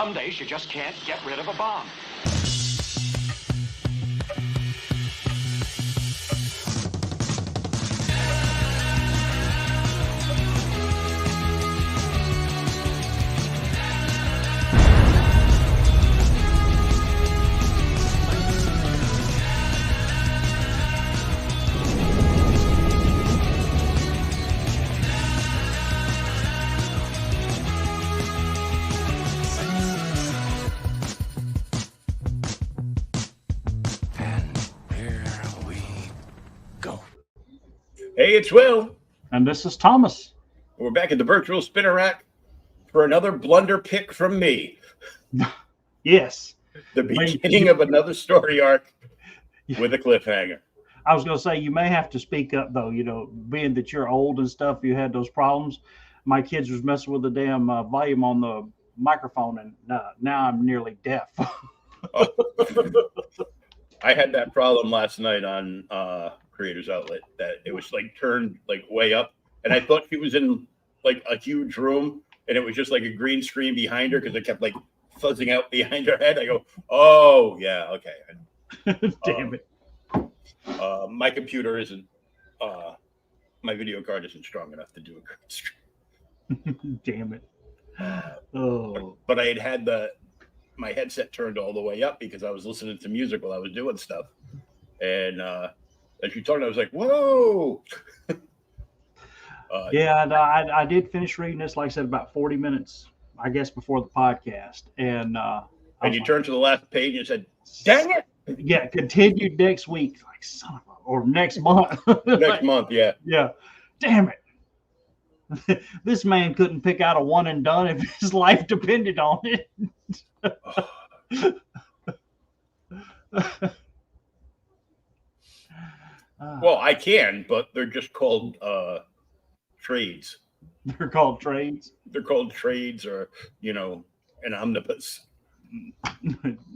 Some days you just can't get rid of a bomb. Hey, it's Will. And this is Thomas. We're back at the virtual spinner rack for another blunder pick from me. Yes. The beginning of another story arc with a cliffhanger. I was going to say, you may have to speak up, though, being that you're old and stuff, you had those problems. My kids was messing with the damn volume on the microphone, and now I'm nearly deaf. Oh. I had that problem last night on Creators Outlet, that it was like turned like way up, and I thought she was in like a huge room, and it was just like a green screen behind her because it kept like fuzzing out behind her head. I go, oh yeah, okay. Damn it. My computer isn't, my video card isn't strong enough to do a green screen. Damn it. But I had my headset turned all the way up because I was listening to music while I was doing stuff, and as you talked, I was like, whoa. I did finish reading this, like I said, about 40 minutes, I guess, before the podcast. And you turned to the last page and said, dang it. Yeah, continued next week. Like, son of a, or next month. Next month, yeah. Yeah. Damn it. This man couldn't pick out a one and done if his life depended on it. Well, I can, but they're just called trades. They're called trades? They're called trades, or, an omnibus.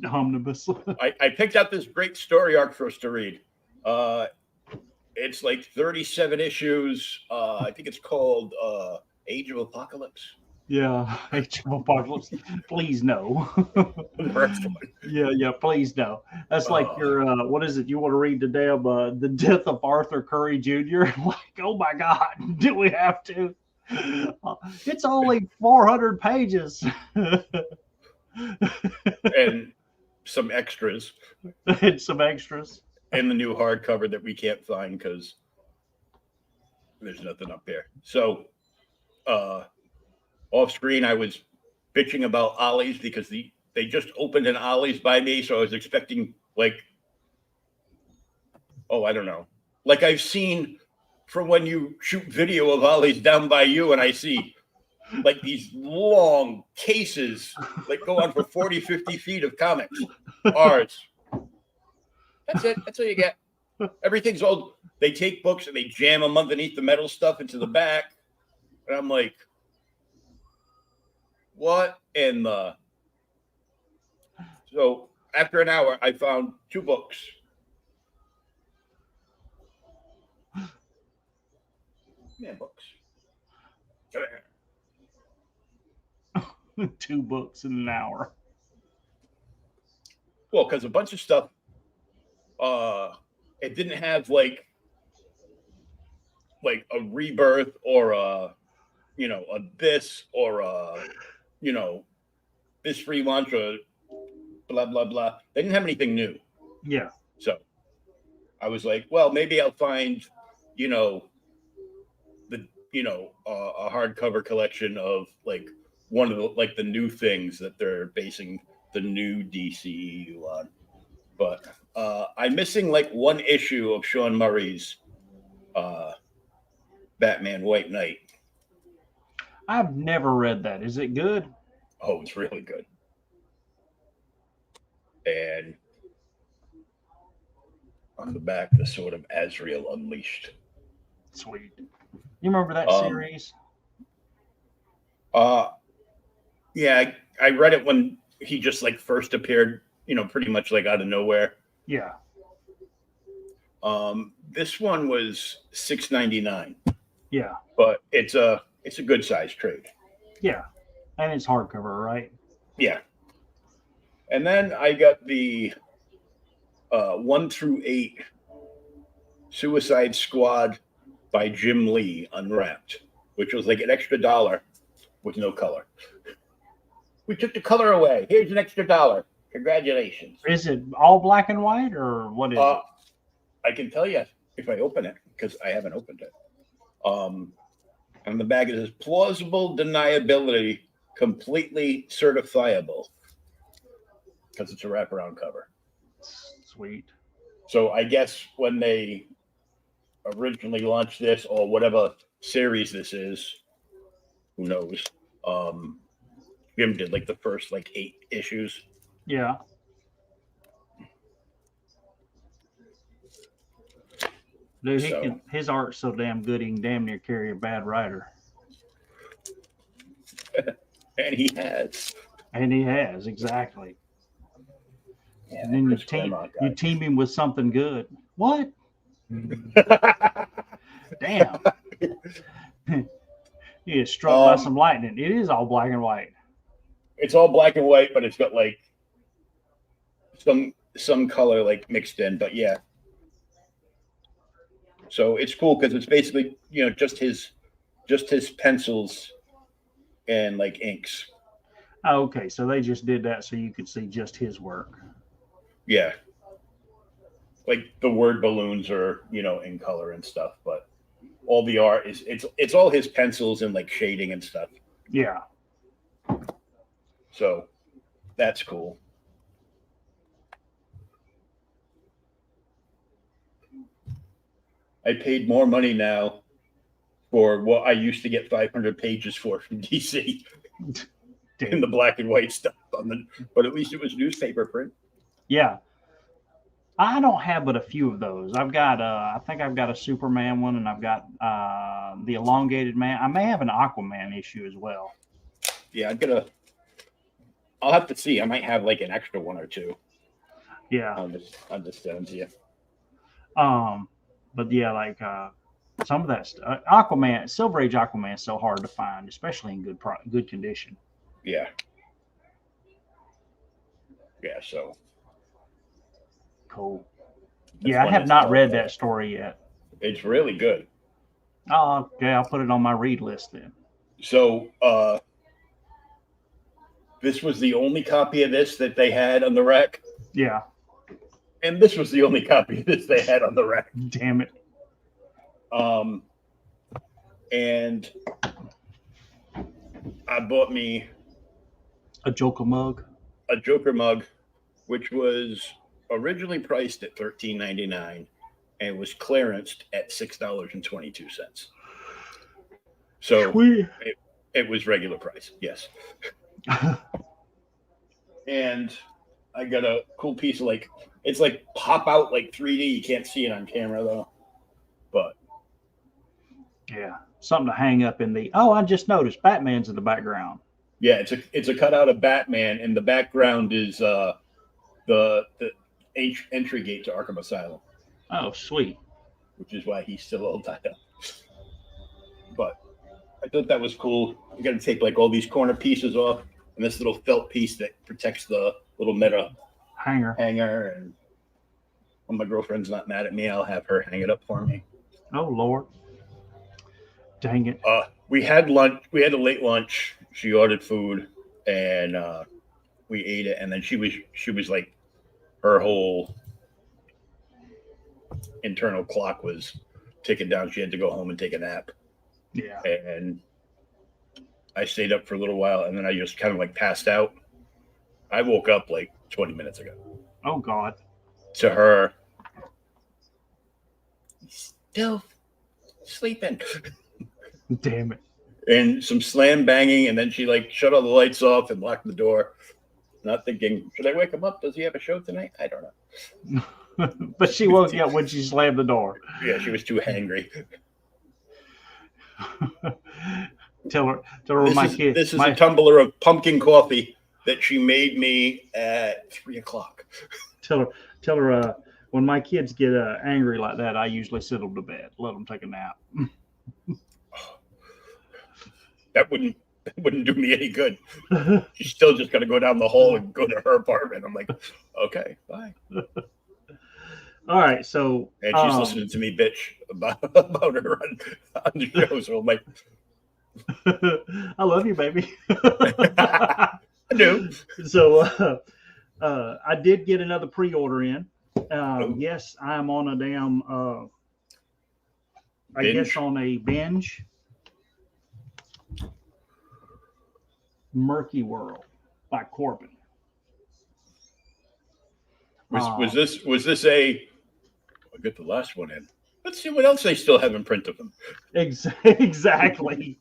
Omnibus. I picked out this great story arc for us to read. It's like 37 issues. I think it's called Age of Apocalypse. Yeah, Age of Apocalypse. Please no. First one. Yeah, please no. That's like your, what is it? You want to read the damn, The Death of Arthur Curry Jr.? Like, oh my God, do we have to? It's only 400 pages. And some extras. And some extras. And the new hardcover that we can't find because there's nothing up there. So, off screen, I was bitching about Ollie's because they just opened an Ollie's by me, so I was expecting I don't know. Like I've seen from when you shoot video of Ollie's down by you, and I see like these long cases like go on for 40, 50 feet of comics. Ours. That's it. That's what you get. Everything's old. They take books and they jam them underneath the metal stuff into the back. And I'm like, what in the... So after an hour, I found 2 books. Man, books. 2 books in an hour. Well, because a bunch of stuff, it didn't have like a rebirth or a this or a this free launch or blah blah blah. They didn't have anything new. Yeah. So I was like, well, maybe I'll find a hardcover collection of like one of the new things that they're basing the new DCEU on. But I'm missing like 1 issue of Sean Murray's Batman White Knight. I've never read that. Is it good? Oh, it's really good. And on the back, the Sword of Azrael Unleashed. Sweet. You remember that series? Yeah, I read it when he just like first appeared, pretty much like out of nowhere. Yeah. This one was $6.99. Yeah. But it's a good size trade. Yeah. And it's hardcover, right? Yeah. And then I got the 1 through 8 Suicide Squad by Jim Lee unwrapped, which was like an extra $1 with no color. We took the color away. Here's an extra $1. Congratulations. Is it all black and white or what is it? I can tell you if I open it because I haven't opened it. On the bag it says plausible deniability, completely certifiable, because it's a wraparound cover. Sweet. So I guess when they originally launched this or whatever series this is, who knows? Jim did like the first like 8 issues. Yeah. Dude, his art's so damn good, he can damn near carry a bad writer. And he has. And he has, exactly. Yeah, and then you team him with something good. What? Damn. He is struck by some lightning. It is all black and white. It's all black and white, but it's got like some color like mixed in. But yeah. So it's cool because it's basically, you know, just his pencils and like inks. Oh, okay, so they just did that so you could see just his work. Yeah. Like the word balloons are, you know, in color and stuff, but all the art is it's all his pencils and like shading and stuff. Yeah. So that's cool. I paid more money now for what I used to get 500 pages for from DC in the black and white stuff. But at least it was newspaper print. Yeah. I don't have but a few of those. I've got, I think I've got a Superman one, and I've got the Elongated Man. I may have an Aquaman issue as well. Yeah, I'll have to see. I might have like an extra one or two. Yeah. I'll just send them to you. But yeah, like some of that stuff. Aquaman, Silver Age Aquaman is so hard to find, especially in good condition. Yeah. Yeah, so. Cool. Yeah, I have not read that story yet. It's really good. Oh, okay. I'll put it on my read list then. So, this was the only copy of this that they had on the rack. Yeah. And this was the only copy of this they had on the rack. Damn it. And I bought me a Joker mug. A Joker mug, which was originally priced at $13.99 and was clearanced at $6.22. So it was regular price, yes. And I got a cool piece of like, it's like pop out like 3D. You can't see it on camera though, but yeah, something to hang up in the. Oh, I just noticed Batman's in the background. Yeah, it's a cutout of Batman, and the background is the entry gate to Arkham Asylum. Oh, sweet. Which is why he's still all tied up. But I thought that was cool. You got to take like all these corner pieces off, and this little felt piece that protects the little meta hanger. And when my girlfriend's not mad at me, I'll have her hang it up for me. Oh Lord, dang it! We had lunch. We had a late lunch. She ordered food, and we ate it. And then she was like, her whole internal clock was ticking down. She had to go home and take a nap. Yeah. And I stayed up for a little while, and then I just kind of like passed out. I woke up like 20 minutes ago. Oh God. To her, still sleeping. Damn it. And some slam banging, and then she like shut all the lights off and locked the door. Not thinking, should I wake him up? Does he have a show tonight? I don't know. But she woke up when she slammed the door. Yeah, she was too hangry. Tell her my kid. This is a tumbler of pumpkin coffee that she made me at 3:00. Tell her when my kids get angry like that, I usually sit them to bed, let them take a nap. That wouldn't It wouldn't do me any good. She's still just going to go down the hall and go to her apartment. I'm like, okay, bye. All right, so And she's listening to me bitch about her on the show. So I'm like, I love you, baby. I do. So I did get another pre-order in. Oh. Yes, I'm on a damn, I Binge? guess on a binge. Murky World by Corbin. Was this a? I'll get the last one in. Let's see what else they still have in print of them. Exactly.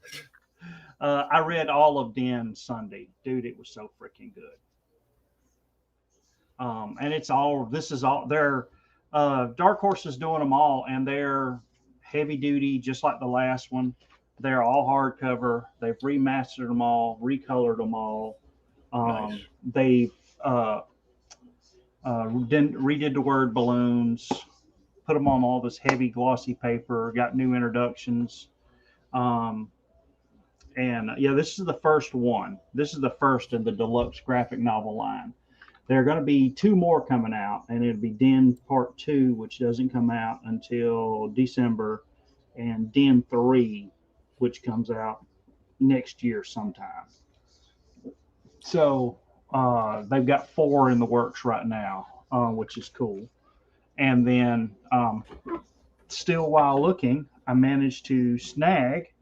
I read all of Den Sunday, dude. It was so freaking good. And it's all. This is all. They're Dark Horse is doing them all, and they're heavy duty, just like the last one. They're all hardcover. They've remastered them all, recolored them all. Nice. They've redid the word balloons, put them on all this heavy glossy paper, got new introductions. And yeah, this is the first one. This is the first in the deluxe graphic novel line. There are going to be 2 more coming out, and it'll be Den Part 2, which doesn't come out until December, and Den 3, which comes out next year sometime. So they've got 4 in the works right now, which is cool. And then still while looking, I managed to snag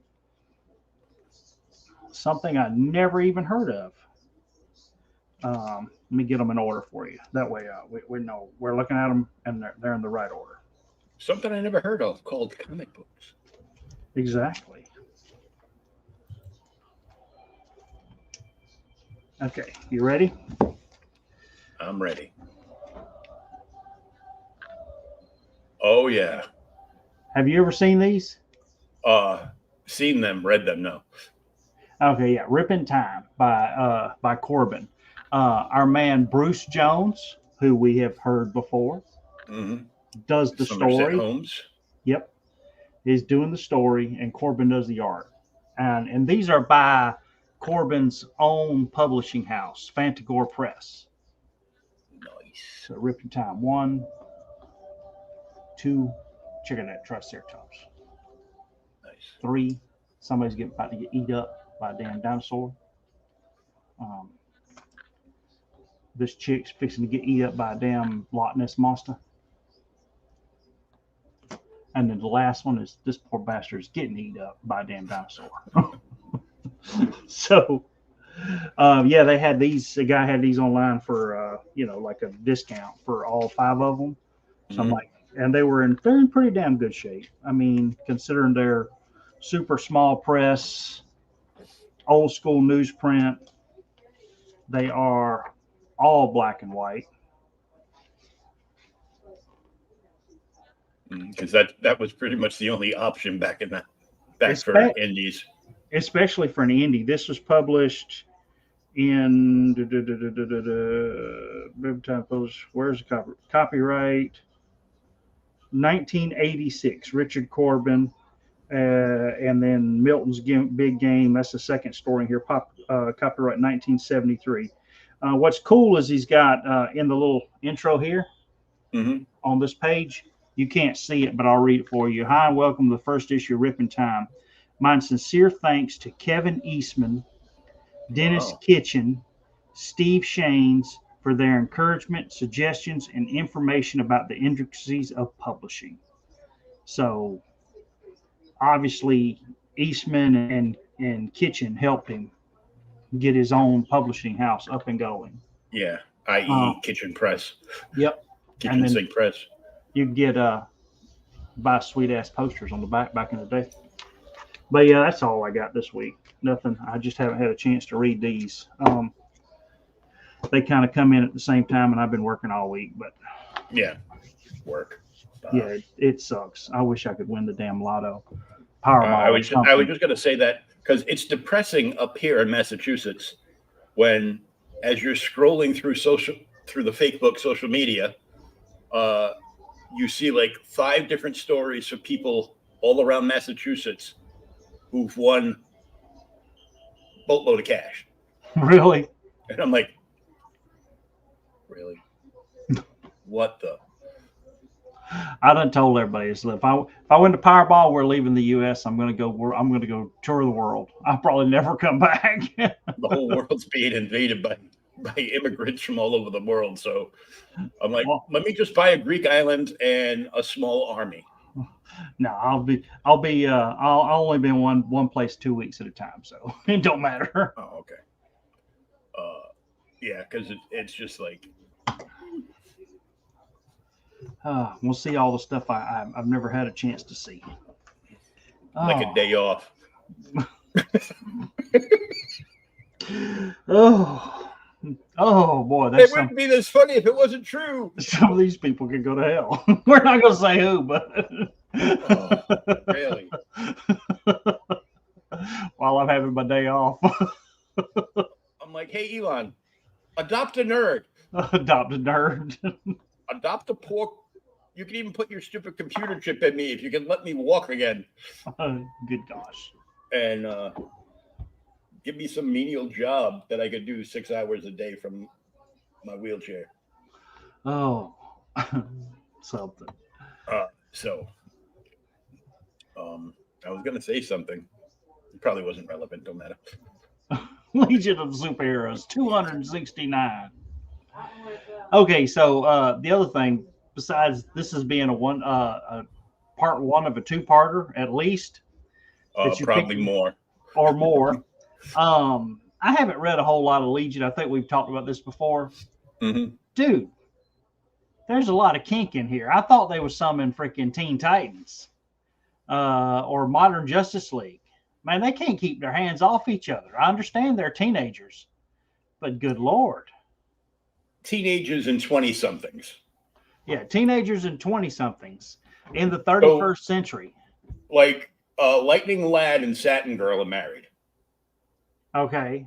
something I never even heard of. Let me get them in order for you. That way we know we're looking at them and they're in the right order. Something I never heard of called comic books. Exactly. Okay, you ready? I'm ready. Oh yeah. Have you ever seen these? Seen them, read them, no. Okay, yeah. Rip in Time by Corbin. Our man Bruce Jones, who we have heard before, does the Somerset story. Holmes. Yep. Is doing the story, and Corbin does the art. And these are by Corbin's own publishing house, Fantagore Press. Nice. So Rip in Time. 1, 2, check out that Triceratops. Nice. 3, somebody's about to get eat up by a damn dinosaur. This chick's fixing to get eat up by a damn Loch Ness monster. And then the last one is this poor bastard's getting eaten up by a damn dinosaur. So, yeah, they had these. The guy had these online for, like a discount for all 5 of them. So I'm like, and they're in pretty damn good shape. I mean, considering they're super small press, old school newsprint, they are all black and white. Because that was pretty much the only option back for indies. Especially for an indie. This was published in where's the copyright? 1986. Richard Corbin, and then Milton's Big Game. That's the second story here. Copyright 1973. What's cool is he's got in the little intro here on this page. You can't see it, but I'll read it for you. Hi, and welcome to the first issue of Rip in Time. My sincere thanks to Kevin Eastman, Dennis Kitchen, Steve Shanes for their encouragement, suggestions, and information about the intricacies of publishing. So, obviously, Eastman and Kitchen helped him get his own publishing house up and going. Yeah, i.e. Kitchen Press. Yep. Kitchen Sink Press. You get buy sweet ass posters on the back in the day. But yeah, that's all I got this week. Nothing. I just haven't had a chance to read these. They kind of come in at the same time, and I've been working all week. But yeah, work. Yeah, it sucks. I wish I could win the damn lotto. Powerball. I was just going to say that because it's depressing up here in Massachusetts when, as you're scrolling through the fake book social media, you see like 5 different stories of people all around Massachusetts who've won boatload of cash. Really? And I'm like, really? What the? I done told everybody this. If I win the Powerball, we're leaving the U.S. I'm gonna go tour the world. I'll probably never come back. The whole world's being invaded by immigrants from all over the world. So I'm like, Well, let me just buy a Greek island and a small army. no, I'll only be in one place 2 weeks at a time, so it don't matter. Oh, okay. Yeah, because it's just like, We'll see all the stuff I've never had a chance to see. like a day off. Oh boy, It wouldn't be this funny if it wasn't true. Some of these people can go to hell. We're not going to say who, but really? While I'm having my day off. I'm like, hey, Elon, adopt a nerd. Adopt a nerd. Adopt a pork. You can even put your stupid computer chip in me if you can let me walk again. Good gosh. And give me some menial job that I could do 6 hours a day from my wheelchair. Oh, something. I was going to say something. It probably wasn't relevant. Don't matter. Legion of Superheroes, 269. Okay, so the other thing, besides this is being a part one of a two-parter at least, probably more or more. I haven't read a whole lot of Legion. I think we've talked about this before. Mm-hmm. Dude, there's a lot of kink in here. I thought they was some in freaking Teen Titans or Modern Justice League. Man, they can't keep their hands off each other. I understand they're teenagers, but good Lord. Teenagers and 20-somethings. Yeah, teenagers and 20-somethings in the 31st century. Like Lightning Lad and Satin Girl are married. Okay.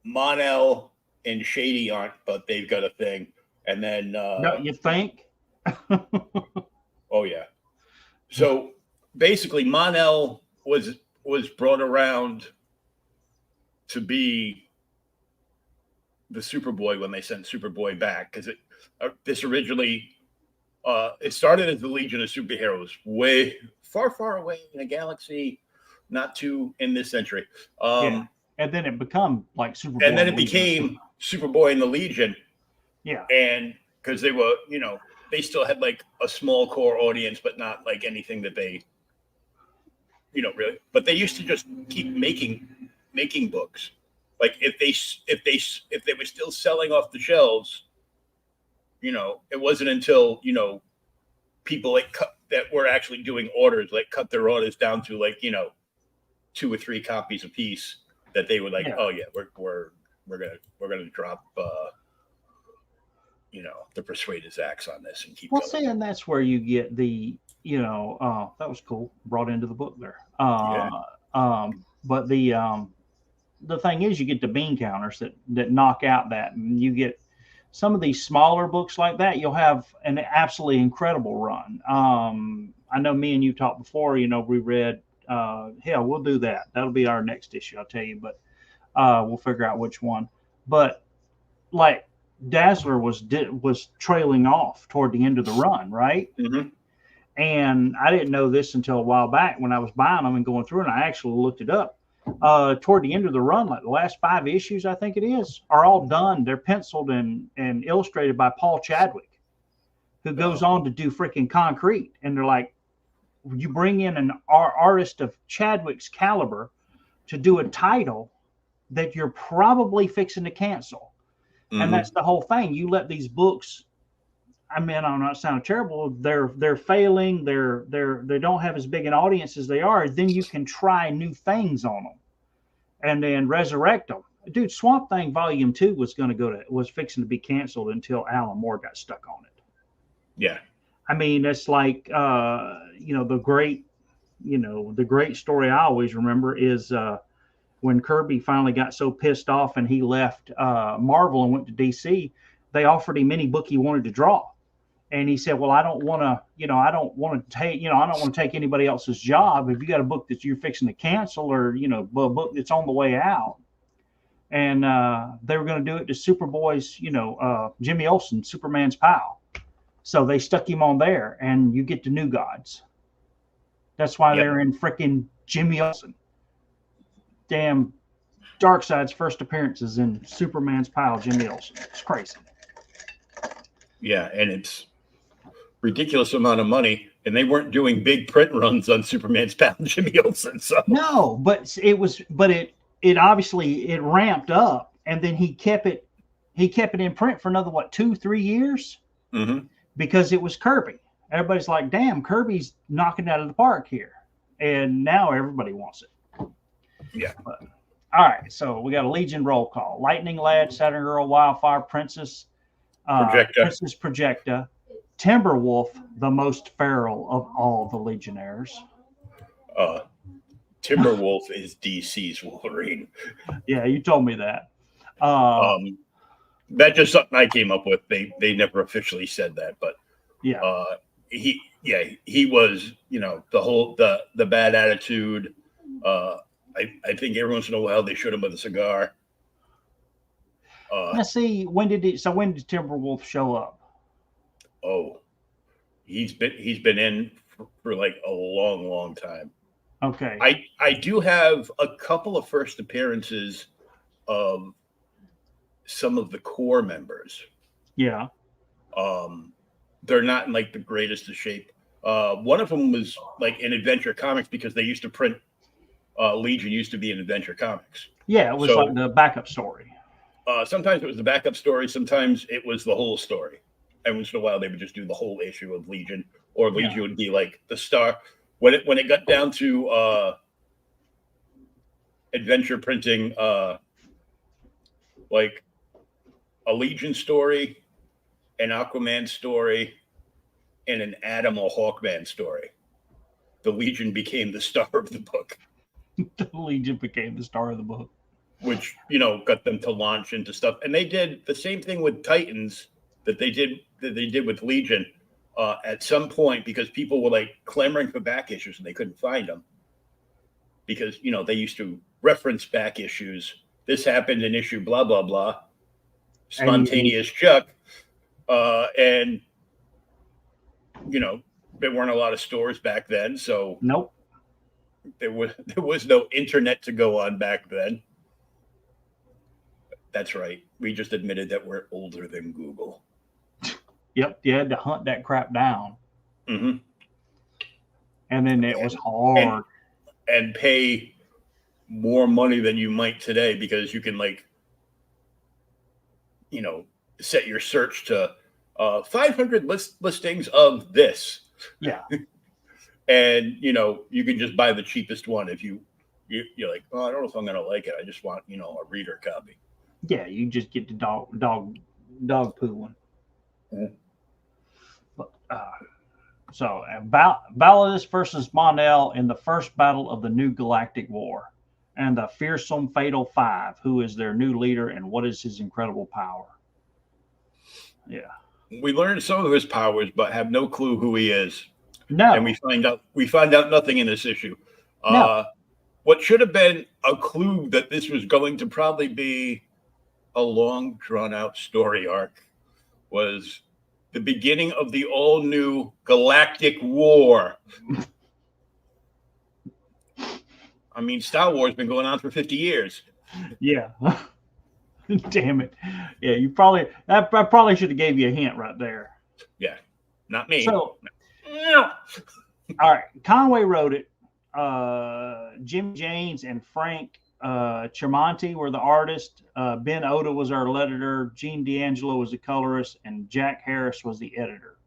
Mon-El and Shady aren't, but they've got a thing. And then no, you think? Oh yeah. So basically Mon-El was brought around to be the Superboy when they sent Superboy back, because this originally it started as the Legion of Superheroes, way far away in a galaxy, not too in this century. Yeah. And then it become like Superboy. And then it became Superboy and the Legion. Yeah. And because they were, they still had like a small core audience, but not like anything that they, really. But they used to just keep making books. Like if they were still selling off the shelves, it wasn't until people that were actually doing orders, like cut their orders down to like 2 or 3 copies a piece, that they were like, yeah. Oh yeah, we're gonna drop the Persuader's axe on this and keep going. See, and that's where you get the that was cool, brought into the book there. But the thing is, you get the bean counters that knock out that, and you get some of these smaller books like that. You'll have an absolutely incredible run. I know me and you talked before. We read. Hell, we'll do that. That'll be our next issue, I'll tell you. But we'll figure out which one. But like Dazzler was trailing off toward the end of the run, right? Mm-hmm. And I didn't know this until a while back when I was buying them and going through, and I actually looked it up. Toward the end of the run, like the last 5 issues, I think it is, are all done. They're penciled and illustrated by Paul Chadwick, who goes on to do freaking Concrete. And they're like, you bring in an artist of Chadwick's caliber to do a title that you're probably fixing to cancel. Mm-hmm. And that's the whole thing. You let these books, I'm not sounding terrible. They're failing. They don't have as big an audience as they are. Then you can try new things on them, and then resurrect them. Dude, Swamp Thing Volume 2 was fixing to be canceled until Alan Moore got stuck on it. Yeah, it's like the great story I always remember is when Kirby finally got so pissed off and he left Marvel and went to DC. They offered him any book he wanted to draw. And he said, well, I don't want to, I don't want to take, I don't want to take anybody else's job. If you got a book that you're fixing to cancel, or, a book that's on the way out. And they were going to do it to Superboy's, Jimmy Olsen, Superman's pal. So they stuck him on there, and you get the New Gods. That's why they're in freaking Jimmy Olsen. Damn, Darkseid's first appearances in Superman's pal, Jimmy Olsen. It's crazy. Yeah, and it's ridiculous amount of money, and they weren't doing big print runs on Superman's pal, Jimmy Olsen. So no, but it obviously it ramped up, and then he kept it in print for another 2-3 years. Mm-hmm. Because it was Kirby. Everybody's like, damn, Kirby's knocking it out of the park here. And now everybody wants it. Yeah. But, all right. So we got a Legion roll call. Lightning Lad, Saturn Girl, Wildfire, Princess, Princess Projecta, Timberwolf, the most feral of all the Legionnaires. Timberwolf is DC's Wolverine. Yeah, you told me that. That's just something I came up with. They never officially said that, but yeah, he was, the bad attitude. I think every once in a while they shoot him with a cigar. Let's see, when did Timberwolf show up? Oh, he's been in for like a long time. Okay. I do have a couple of first appearances of some of the core members. Yeah. They're not in like the greatest of shape. One of them was like in Adventure Comics because they used to print Legion used to be in Adventure Comics. Yeah, it was like the backup story. Sometimes it was the backup story. Sometimes it was the whole story. Every once in a while, they would just do the whole issue of Legion, or Legion would be like the star. When it got down to adventure printing, like a Legion story, an Aquaman story, and an Adam or Hawkman story, the Legion became the star of the book. The Legion became the star of the book, which got them to launch into stuff. And they did the same thing with Titans that they did with Legion at some point, because people were like clamoring for back issues and they couldn't find them because they used to reference back issues. This happened in issue blah blah blah. Spontaneous Chuck, and there weren't a lot of stores back then, so nope. There was no internet to go on back then. That's right. We just admitted that we're older than Google. Yep, you had to hunt that crap down. Mm-hmm. And then it was hard. And pay more money than you might today, because you can set your search to 500 listings of this. Yeah. And you can just buy the cheapest one if you're like, oh, I don't know if I'm gonna like it. I just want a reader copy. Yeah, you just get the dog poo one. Mm-hmm. But, so Balladus versus Monel in the first battle of the New Galactic War, and the fearsome Fatal Five. Who is their new leader, and what is his incredible power? Yeah, we learned some of his powers, but have no clue who he is. No, and we find out nothing in this issue. No. What should have been a clue that this was going to probably be a long, drawn-out story arc was the beginning of the all-new Galactic War. I mean, Star Wars has been going on for 50 years. Yeah. Damn it. Yeah, I probably should have gave you a hint right there. Yeah, not me. So, no. All right, Conway wrote it. Jim James and Frank Tremonti were the artists. Ben Oda was our editor. Gene D'Angelo was the colorist, and Jack Harris was the editor.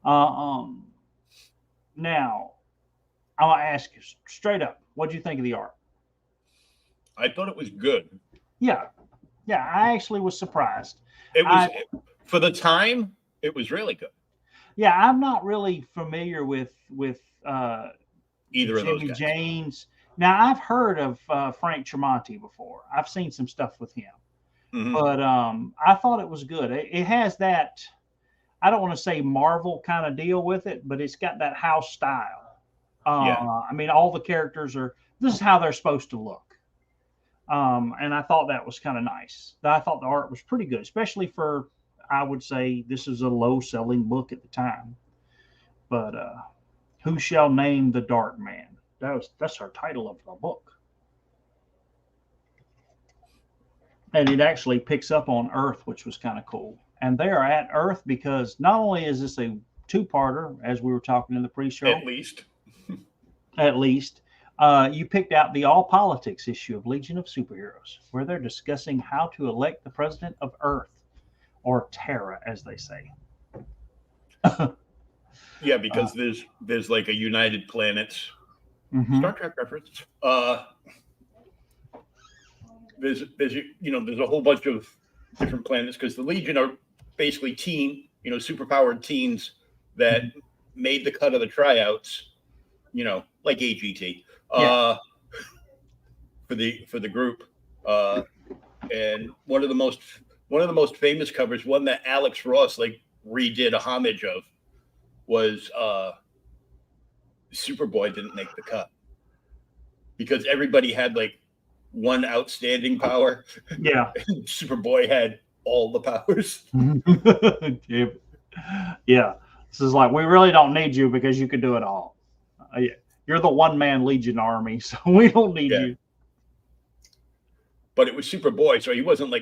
Now, I'm gonna ask you straight up, what do you think of the art? I thought it was good. Yeah, I actually was surprised. It was for the time. It was really good. Yeah, I'm not really familiar with either of those Jimmy guys. James. Now, I've heard of Frank Tremonti before. I've seen some stuff with him. Mm-hmm. But I thought it was good. It has that. I don't want to say Marvel kind of deal with it, but it's got that house style. I mean, all the characters are, this is how they're supposed to look. And I thought that was kind of nice. I thought the art was pretty good, especially for, I would say this is a low selling book at the time. But Who Shall Name the Dark Man? That's our title of the book. And it actually picks up on Earth, which was kind of cool. And they are at Earth because not only is this a two-parter, as we were talking in the pre-show, at least, you picked out the All Politics issue of Legion of Superheroes, where they're discussing how to elect the president of Earth, or Terra, as they say. Yeah, because there's like a United Planets Star Trek reference. There's a whole bunch of different planets because the Legion are basically superpowered teens that made the cut of the tryouts, like AGT, for the group. And one of the most famous covers, one that Alex Ross redid a homage of, was Superboy didn't make the cut because everybody had one outstanding power. Yeah. Superboy had all the powers. Yeah. This is like, we really don't need you because you can do it all. You're the one-man Legion army, so we don't need you. But it was Superboy, so he wasn't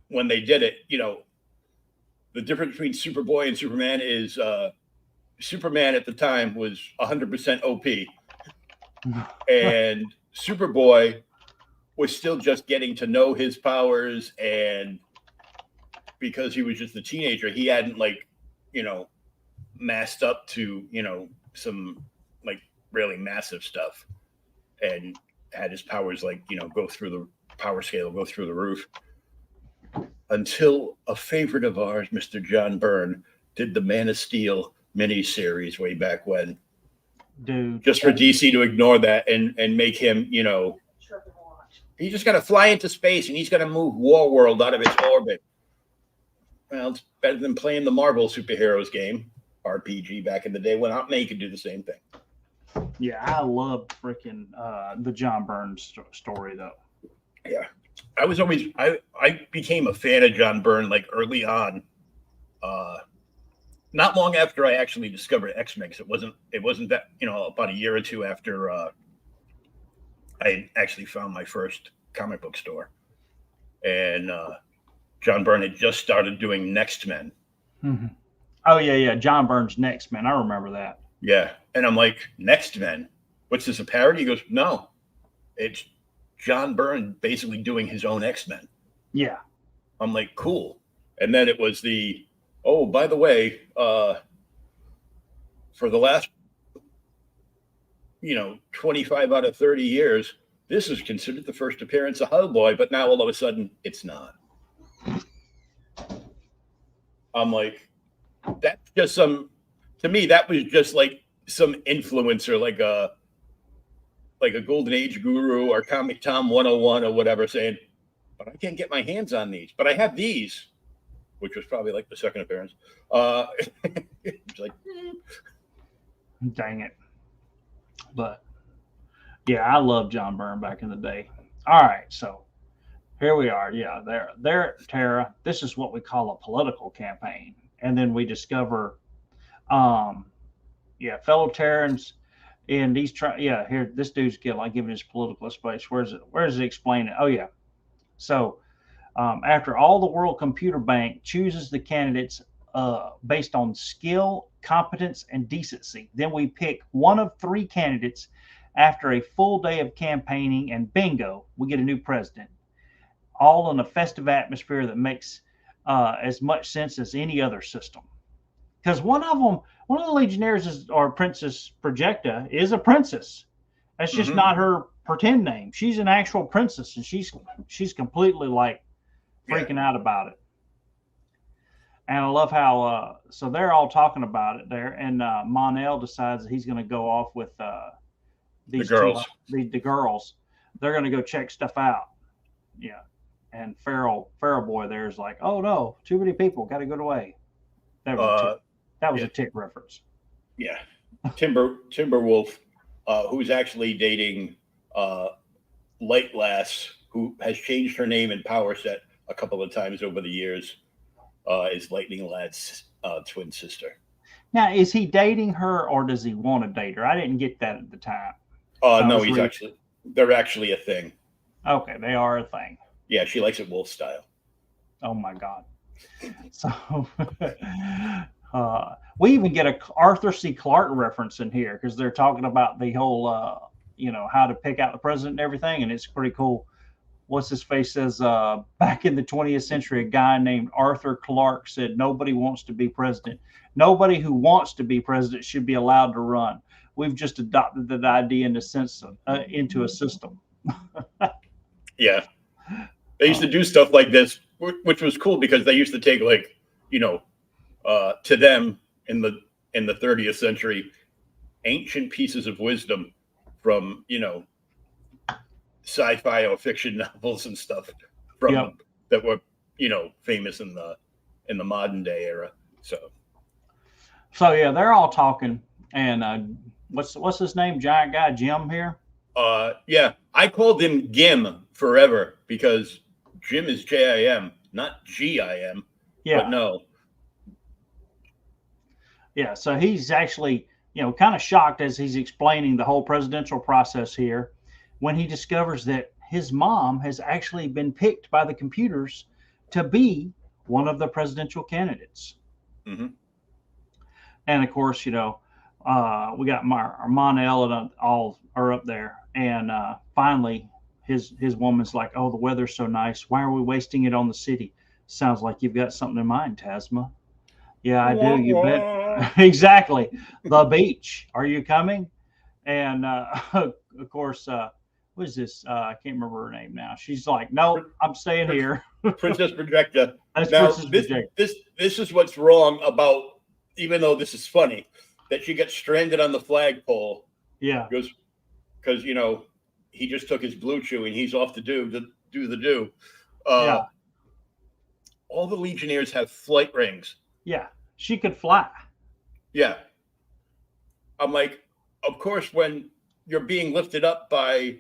when they did it, the difference between Superboy and Superman is Superman at the time was 100% OP. And Superboy was still just getting to know his powers, and because he was just a teenager, he hadn't massed up to some really massive stuff, and had his powers go through the power scale, go through the roof, until a favorite of ours, Mr. John Byrne, did the Man of Steel miniseries way back when. Dude, just for DC to ignore that and make him, he's just got to fly into space and he's got to move Warworld out of its orbit. Well, it's better than playing the Marvel superheroes game, RPG, back in the day when Aunt May could do the same thing. Yeah, I love freaking the John Byrne story, though. Yeah. I became a fan of John Byrne early on. Not long after I actually discovered X-Men. It wasn't that, about a year or two after I actually found my first comic book store. And John Byrne had just started doing Next Men. Mm-hmm. Oh, yeah. John Byrne's Next Men. I remember that. Yeah. And I'm like, Next Men? What's this, a parody? He goes, no. It's John Byrne basically doing his own X-Men. Yeah. I'm like, cool. And then it was oh, by the way, for the last, 25 out of 30 years, this is considered the first appearance of Hellboy, but now all of a sudden it's not. I'm like, that's just to me, that was just some influencer, like a Golden Age guru or Comic Tom 101 or whatever, saying, but I can't get my hands on these, but I have these, which was probably the second appearance. It's dang it. But yeah, I love John Byrne back in the day. All right, so here we are. Yeah, they're at Terra. This is what we call a political campaign. And then we discover, fellow Terrans in these here, this dude's giving his political space. Where does it explain it? Oh, yeah. So after all, the World Computer Bank chooses the candidates based on skill, competence, and decency. Then we pick one of three candidates after a full day of campaigning, and bingo, we get a new president. All in a festive atmosphere that makes as much sense as any other system. Because one of the Legionnaires or Princess Projecta is a princess. That's just not her pretend name. She's an actual princess, and she's completely freaking out about it. And I love how so they're all talking about it there, and Mon-El decides that he's going to go off with the girls. The girls. They're going to go check stuff out. Yeah. And Feral Boy there's like, oh no, too many people, got to go away. That was a Uh, tick. That was yeah, a tick reference. yeah. Timberwolf, who's actually dating uh, Light Lass, who has changed her name in Power Set a couple of times over the years, is Lightning Lad's twin sister. Now, is he dating her or does he want to date her? I didn't get that at the time. I No, was reading. they're actually a thing. Okay, they are a thing. Yeah, she likes it wolf style. Oh my god. So we even get a Arthur C. Clarke reference in here because they're talking about the whole, how to pick out the president and everything, and it's pretty cool. What's his face says, back in the 20th century, a guy named Arthur Clarke said, nobody wants to be president. Nobody who wants to be president should be allowed to run. We've just adopted that idea into a system. Yeah. They used to do stuff like this, which was cool because they used to take to them in the 30th century, ancient pieces of wisdom from sci-fi or fiction novels and stuff from that were famous in the modern day era. So yeah, they're all talking, and what's his name? Giant guy Jim here. Yeah, I called him Gim forever because Jim is Jim, not Gim. Yeah. But no. Yeah, so he's actually, kind of shocked as he's explaining the whole presidential process here when he discovers that his mom has actually been picked by the computers to be one of the presidential candidates. Mm-hmm. And of course, we got Monel and all are up there. And finally, his woman's like, oh, the weather's so nice. Why are we wasting it on the city? Sounds like you've got something in mind, Tasma. Yeah, I do. You bet. Exactly. The beach. Are you coming? And of course, what is this? I can't remember her name now. She's like, no, I'm staying here. Princess Projecta. That's now, Princess Projecta. This is what's wrong about, even though this is funny, that she gets stranded on the flagpole. Yeah. Because he just took his blue chew and he's off to do the do. Yeah. All the Legionnaires have flight rings. Yeah, she could fly. Yeah. I'm like, of course, when you're being lifted up by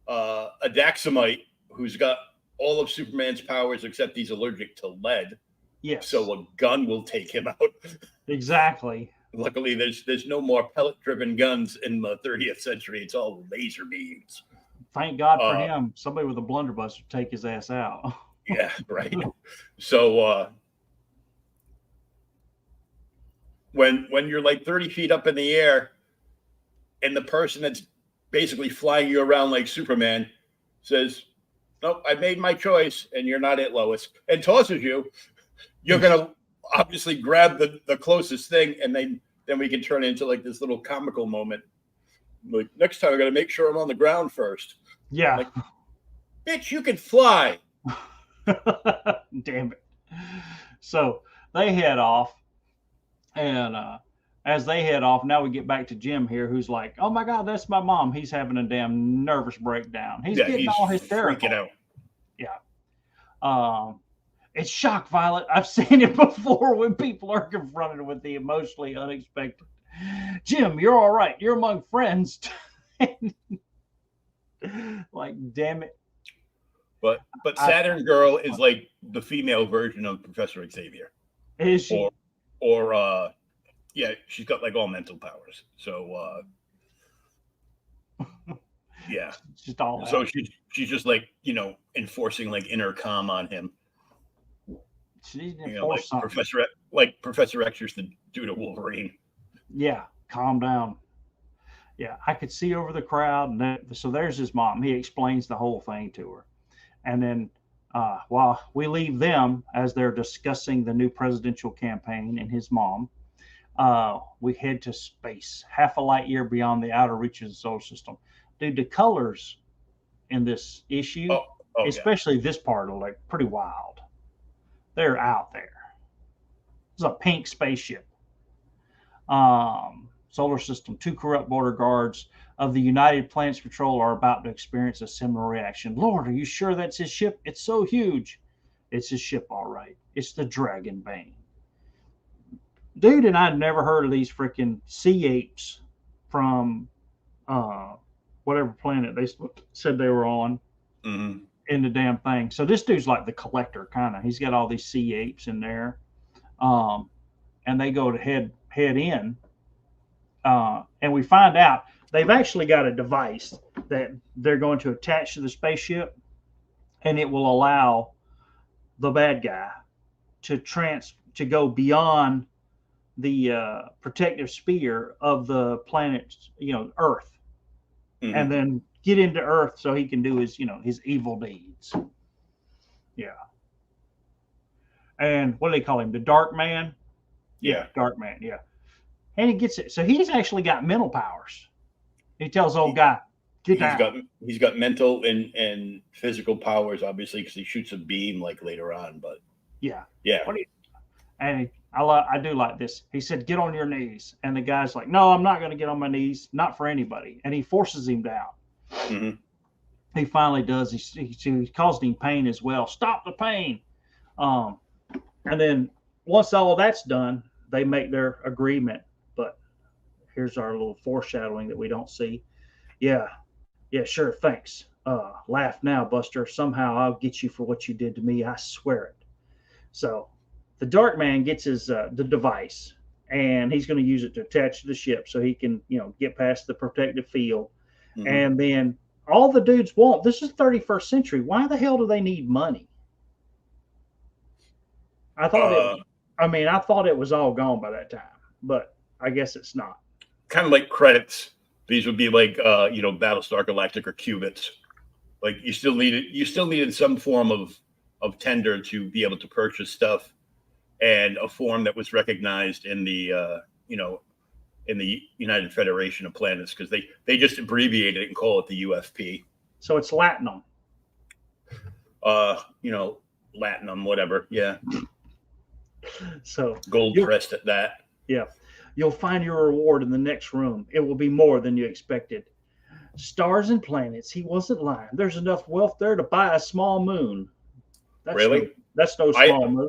a Daxamite who's got all of Superman's powers except he's allergic to lead. Yes. So a gun will take him out. Exactly. Luckily, there's no more pellet-driven guns in the 30th century. It's all laser beams. Thank God for him. Somebody with a blunderbuss would take his ass out. Yeah, right. So when you're like 30 feet up in the air and the person that's basically flying you around like Superman says, nope, I made my choice and you're not it, Lois, and tosses you, you're going to obviously grab the closest thing, and then we can turn into like this little comical moment. Like, next time I got to make sure I'm on the ground first. Yeah. Like, bitch, you can fly. Damn it. So they head off, and as they head off, now we get back to Jim here, who's like, oh my God, that's my mom. He's having a damn nervous breakdown. He's getting all hysterical. Freaking out. Yeah. It's shock violent. I've seen it before when people are confronted with the emotionally unexpected. Jim, you're all right. You're among friends. Like, damn it. But Saturn Girl is like the female version of Professor Xavier. Is she? Or yeah, she's got like all mental powers. So yeah. Just all so she's just like, enforcing like inner calm on him. She like Professor X used to do to Wolverine. Yeah, calm down. Yeah, I could see over the crowd. And so there's his mom. He explains the whole thing to her. And then while we leave them as they're discussing the new presidential campaign and his mom, we head to space, half a light year beyond the outer reaches of the solar system. Dude, the colors in this issue, especially this part, are like pretty wild. They're out there. It's a pink spaceship. solar system, 2 corrupt border guards of the United Planets Patrol are about to experience a similar reaction. Lord, are you sure that's his ship? It's so huge. It's his ship, all right. It's the Dragon Bane. Dude, and I'd never heard of these freaking sea apes from whatever planet they said they were on in the damn thing. So this dude's like the collector, kind of. He's got all these sea apes in there. And they go to head in. And we find out they've actually got a device that they're going to attach to the spaceship, and it will allow the bad guy to go beyond the protective sphere of the planet, Earth, and then get into Earth so he can do his evil deeds. Yeah. And what do they call him? The Dark Man? Yeah. Dark Man, yeah. And he gets it. So he's actually got mental powers. He tells the old guy, get down. He's got mental and physical powers, obviously, because he shoots a beam like later on. But yeah. And I do like this. He said, get on your knees. And the guy's like, no, I'm not going to get on my knees. Not for anybody. And he forces him down. He finally does. He caused him pain as well. Stop the pain. And then once all of that's done, they make their agreement. But here's our little foreshadowing that we don't see. Yeah, sure, thanks. Laugh now, Buster. Somehow I'll get you for what you did to me. I swear it. So the Dark Man gets his the device, and he's going to use it to attach to the ship so he can, get past the protective field. And then all the dudes want, this is 31st century. Why the hell do they need money? I thought it was all gone by that time, but I guess it's not. Kind of like credits. These would be like Battlestar Galactica or qubits. Like you still needed some form of tender to be able to purchase stuff, and a form that was recognized in the in the United Federation of Planets, because they just abbreviated it and call it the UFP. So it's Latinum. Latinum, whatever. Yeah. So gold pressed at that. Yeah. You'll find your reward in the next room. It will be more than you expected. Stars and planets. He wasn't lying. There's enough wealth there to buy a small moon. Really? That's no small moon.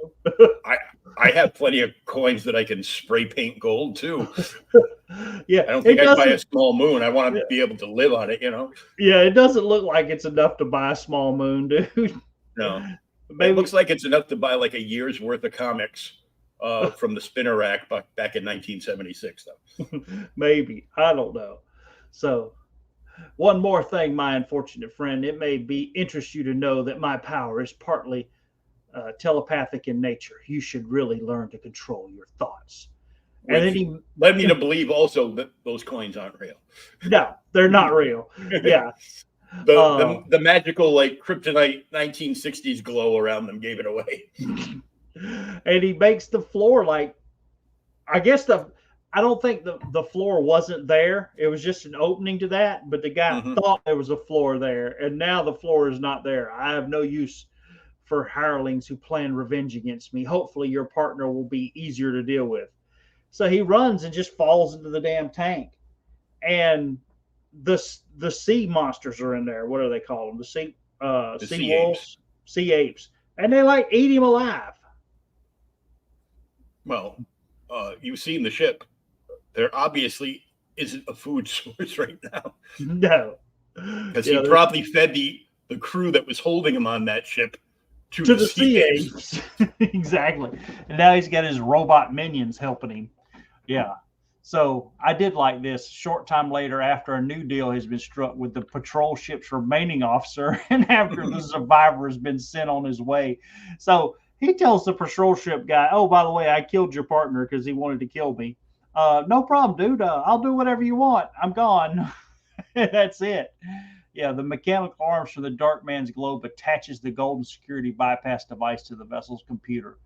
I have plenty of coins that I can spray paint gold too. Yeah. I don't think I'd buy a small moon. I want to be able to live on it, Yeah, it doesn't look like it's enough to buy a small moon, dude. No. Maybe. It looks like it's enough to buy like a year's worth of comics from the spinner rack back in 1976, though. Maybe. I don't know. So, one more thing, my unfortunate friend. It may interest you to know that my power is partly telepathic in nature. You should really learn to control your thoughts. And then he led me to believe also that those coins aren't real. No, they're not real. Yeah. The magical like kryptonite 1960s glow around them gave it away. And he makes the floor like, I guess I don't think the floor wasn't there. It was just an opening to that, but the guy thought there was a floor there, and now the floor is not there. I have no use for hirelings who plan revenge against me. Hopefully your partner will be easier to deal with. So he runs and just falls into the damn tank. And the sea monsters are in there. What do they call them? The sea wolves, sea apes. And they like eat him alive. Well, you've seen the ship. There obviously isn't a food source right now. No. Because he probably fed the crew that was holding him on that ship to the sea apes. Exactly. And now he's got his robot minions helping him. Yeah. So I did like this. Short time later, after a new deal has been struck with the patrol ship's remaining officer, and after the survivor has been sent on his way. So he tells the patrol ship guy, oh, by the way, I killed your partner because he wanted to kill me. No problem, dude. I'll do whatever you want. I'm gone. That's it. Yeah, the mechanical arms from the Dark Man's globe attaches the golden security bypass device to the vessel's computer.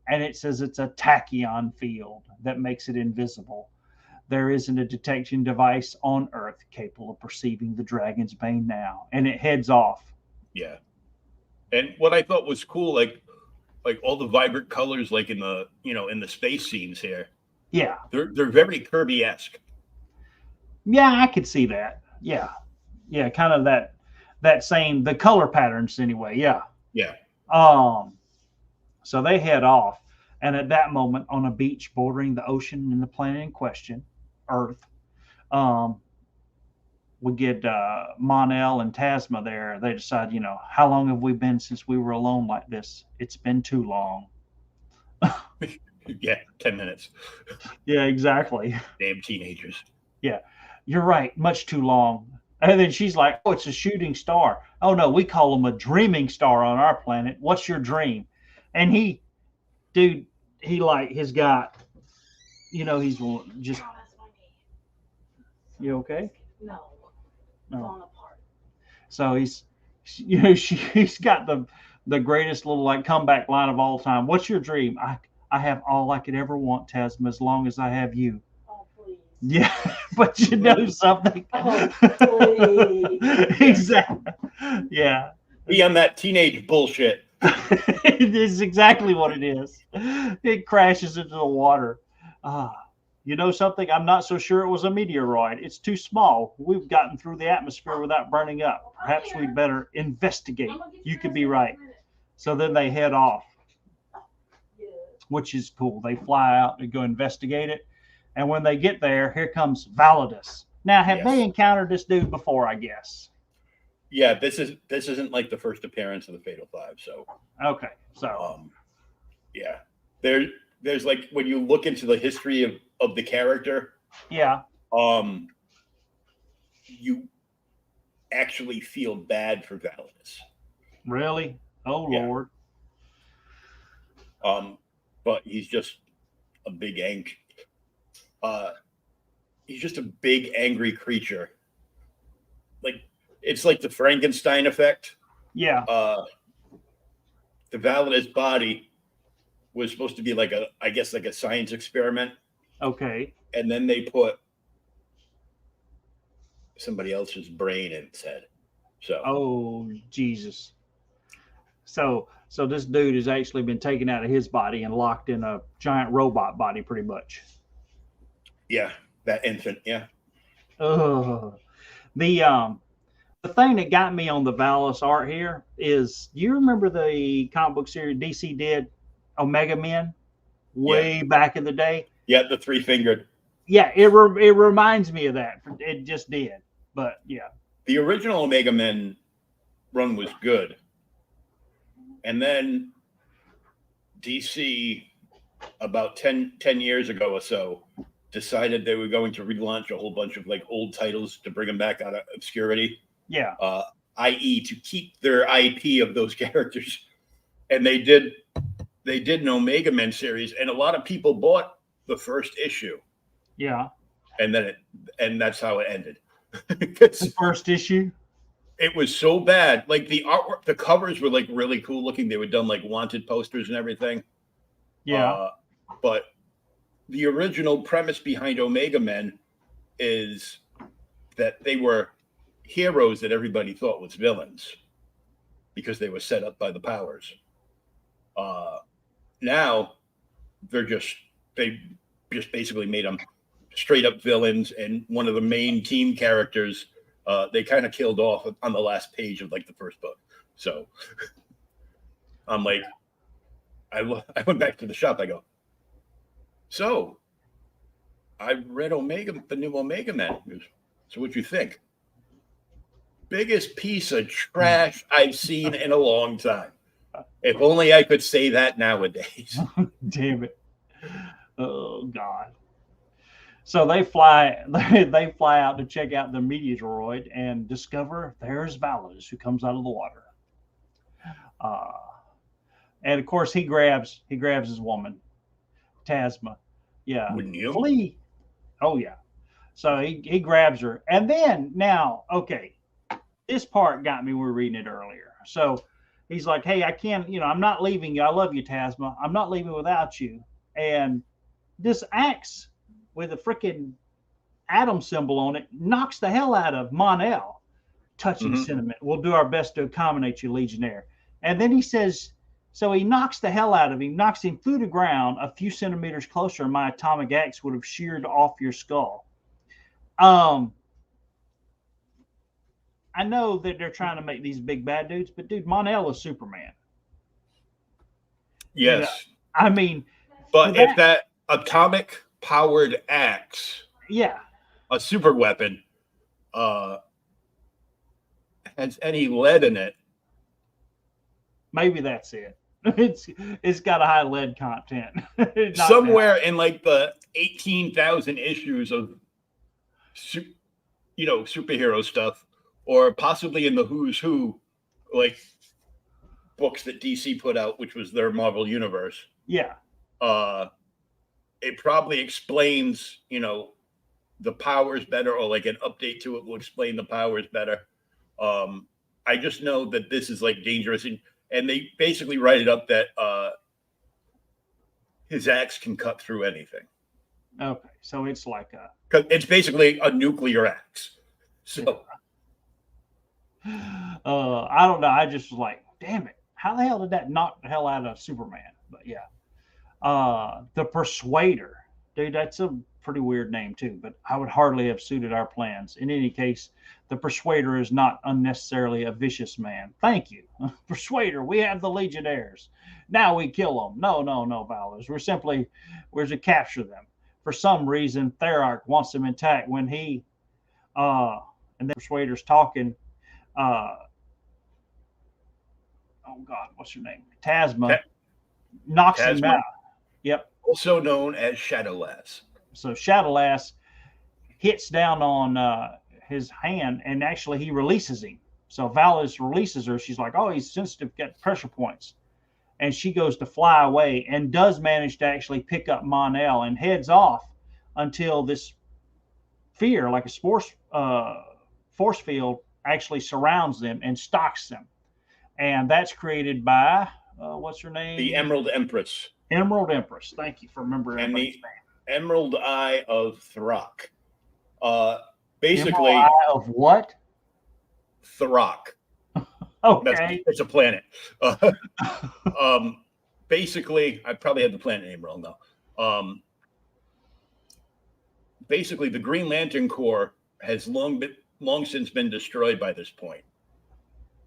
And it says it's a tachyon field that makes it invisible. There isn't a detection device on Earth capable of perceiving the Dragon's Bane now. And it heads off. Yeah. And what I thought was cool, like all the vibrant colors, like in the space scenes here. Yeah. They're very Kirby-esque. Yeah, I could see that. Yeah, yeah, kind of that same the color patterns anyway. Yeah. Yeah. Um. So they head off, and at that moment, on a beach bordering the ocean and the planet in question, Earth, um, we get Monel and Tasma there. They decide, how long have we been since we were alone like this? It's been too long. Yeah. 10 minutes. Yeah, exactly. Damn teenagers. Yeah, you're right. Much too long. And then she's like, "Oh, it's a shooting star. Oh no, we call them a dreaming star on our planet. What's your dream?" And dude, he like has got, he's just. You okay? No. So he's got the greatest little like comeback line of all time. What's your dream? I have all I could ever want, Tasman, as long as I have you. Yeah, but you know something. Exactly. Yeah. Be on that teenage bullshit. It is exactly what it is. It crashes into the water. You know something? I'm not so sure it was a meteoroid. It's too small. We've gotten through the atmosphere without burning up. Perhaps we'd better investigate. You could be right. So then they head off, which is cool. They fly out and go investigate it. And when they get there, here comes Validus. Now, have they encountered this dude before, I guess? Yeah, this isn't like the first appearance of the Fatal Five, so okay. So yeah. There's like when you look into the history of the character, yeah. You actually feel bad for Validus. Really? Oh yeah. Lord. But he's just a big he's just a big angry creature. Like it's like the Frankenstein effect. Yeah. The Validus body was supposed to be like a science experiment. Okay. And then they put somebody else's brain in its head. So. Oh Jesus. So this dude has actually been taken out of his body and locked in a giant robot body, pretty much. Yeah, that infant. Yeah. The thing that got me on the Validus art here is, do you remember the comic book series DC did, Omega Men, way back in the day? Yeah, the 3-fingered. Yeah, it reminds me of that. It just did, but yeah. The original Omega Men run was good, and then DC, about 10 years ago or so, decided they were going to relaunch a whole bunch of like old titles to bring them back out of obscurity. Yeah. I.e., to keep their IP of those characters, and they did an Omega Men series, and a lot of people bought the first issue. Yeah. And that's how it ended. The first issue. It was so bad. Like the artwork, the covers were like really cool looking. They were done like wanted posters and everything. Yeah. But the original premise behind Omega Men is that they were heroes that everybody thought was villains because they were set up by the powers. Now they just basically made them straight up villains, and one of the main team characters they kind of killed off on the last page of like the first book. So I'm like, I went back to the shop. I go, so I read the new Omega Men. So what'd you think? Biggest piece of trash I've seen in a long time. If only I could say that nowadays. Damn it. Oh God. So they fly out to check out the meteoroid and discover there's Validus, who comes out of the water. And of course he grabs his woman, Tasma. Yeah. Wouldn't you? Flee. Oh yeah. So he grabs her. And then now, okay, this part got me when we were reading it earlier. So he's like, hey, I can't, I'm not leaving you. I love you, Tasma. I'm not leaving without you. And this axe with a freaking atom symbol on it knocks the hell out of Mon-El. Touching sentiment. We'll do our best to accommodate you, Legionnaire. And then he says, so he knocks the hell out of him, knocks him through the ground a few centimeters closer, and my atomic axe would have sheared off your skull. I know that they're trying to make these big bad dudes, but dude, Mon-El is Superman. You know, Yes. I mean, for But if that, that atomic powered axe, yeah, a super weapon, uh, has any lead in it, maybe that's it. It's got a high lead content. Not that. somewhere in like the 18,000 issues of, superhero stuff, or possibly in the Who's Who, like books that DC put out, which was their Marvel universe. Yeah. Uh, it probably explains, the powers better, or like an update to it will explain the powers better. I just know that this is like dangerous, and they basically write it up that his axe can cut through anything. Okay, so it's like a. Because it's basically a nuclear axe. So. I don't know. I just was like, damn it. How the hell did that knock the hell out of Superman? But yeah. The Persuader. Dude, that's a pretty weird name too, but I would hardly have suited our plans. In any case, the Persuader is not unnecessarily a vicious man. Thank you. Persuader, we have the Legionnaires. Now we kill them. No, Valors. We're to capture them. For some reason, Therak wants them intact when he, and the Persuader's talking, oh God, what's her name? Tasma knocks him out. Yep. Also known as Shadowlass. So Shadowlass hits down on his hand, and actually he releases him. So Valis releases her. She's like, oh, he's sensitive, got pressure points. And she goes to fly away and does manage to actually pick up Mon-El and heads off until this fear, like a force field, actually surrounds them and stalks them. And that's created by, what's her name? The Emerald Empress. Emerald Empress. Thank you for remembering. And the Emerald Eye of Thrak. Basically. Emerald Eye of what? Thrak. Okay. It's a planet. Basically, I probably have the planet name wrong though. Basically, the Green Lantern Corps has long since been destroyed by this point.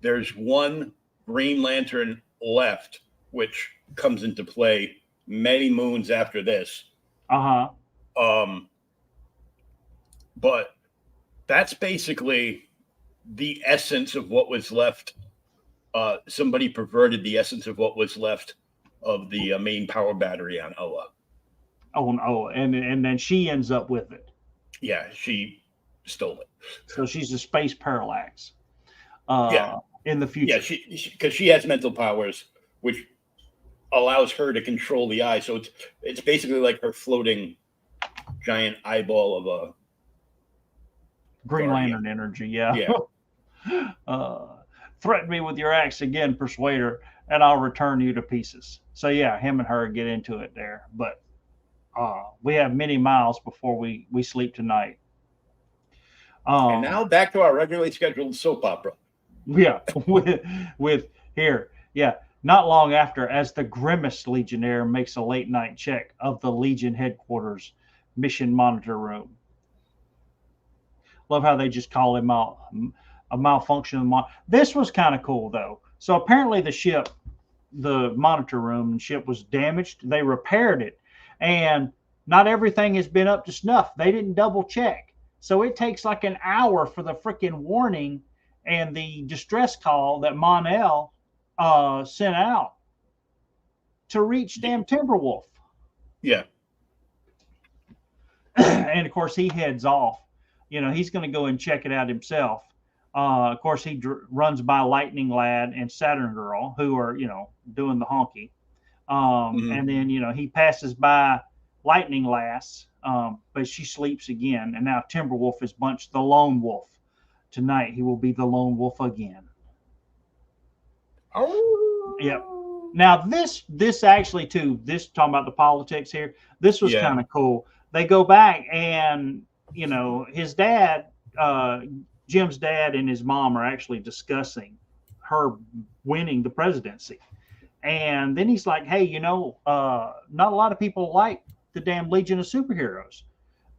There's one Green Lantern left, which comes into play many moons after this. But that's basically the essence of what was left. Somebody perverted the essence of what was left of the main power battery on Oa. Oh no! And then she ends up with it. Yeah, she stole it. So she's a space parallax. In the future. Yeah, because she has mental powers, which allows her to control the eye. So it's basically like her floating giant eyeball of a Green Lantern energy. Yeah. Threaten me with your axe again, Persuader, and I'll return you to pieces. So yeah, him and her get into it there. But we have many miles before we sleep tonight. And now back to our regularly scheduled soap opera. Yeah, with here. Yeah, not long after, as the grimmest Legionnaire makes a late night check of the Legion headquarters mission monitor room. Love how they just call him out a malfunction. This was kind of cool though. So apparently the ship, the monitor room ship was damaged. They repaired it, and not everything has been up to snuff. They didn't double check, so it takes like an hour for the freaking warning and the distress call that Mon-El sent out to reach damn Timberwolf. Yeah. And of course he heads off. He's going to go and check it out himself. Of course he runs by Lightning Lad and Saturn Girl, who are, doing the honky. And then, he passes by Lightning Lass, but she sleeps again. And now Timberwolf is bunched the Lone Wolf. Tonight he will be the Lone Wolf again. Oh. Yep. Now this actually too, this talking about the politics here, this was kind of cool. They go back and, his dad, Jim's dad and his mom are actually discussing her winning the presidency. And then he's like, hey, not a lot of people like the damn Legion of Superheroes.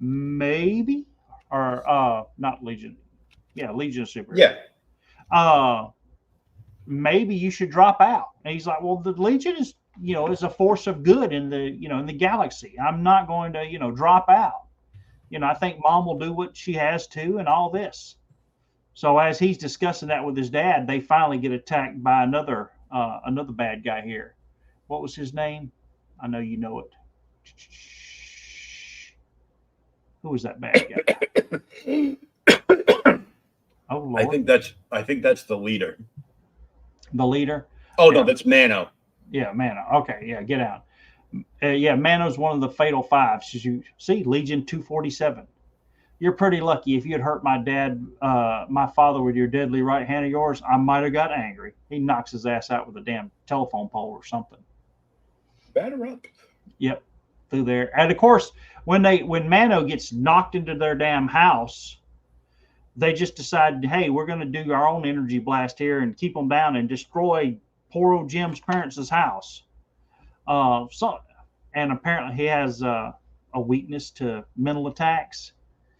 Maybe or not Legion. Yeah, Legion of Superheroes. Yeah. Maybe you should drop out. And he's like, well, the Legion is, is a force of good in the, in the galaxy. I'm not going to, drop out. I think mom will do what she has to and all this. So as he's discussing that with his dad, they finally get attacked by another bad guy here. What was his name? I know you know it. Who was that bad guy? Oh Lord. I think that's the leader. The leader? Oh no, that's Mano. Yeah, Mano. Okay, yeah, get out. Yeah, Mano's one of the fatal fives. As you see, Legion 247. You're pretty lucky. If you had hurt my father with your deadly right hand of yours, I might have got angry. He knocks his ass out with a damn telephone pole or something. Batter up. Yep, through there. And of course, when Mano gets knocked into their damn house, they just decide, hey, we're going to do our own energy blast here and keep them down and destroy poor old Jim's parents' house. And apparently he has a weakness to mental attacks.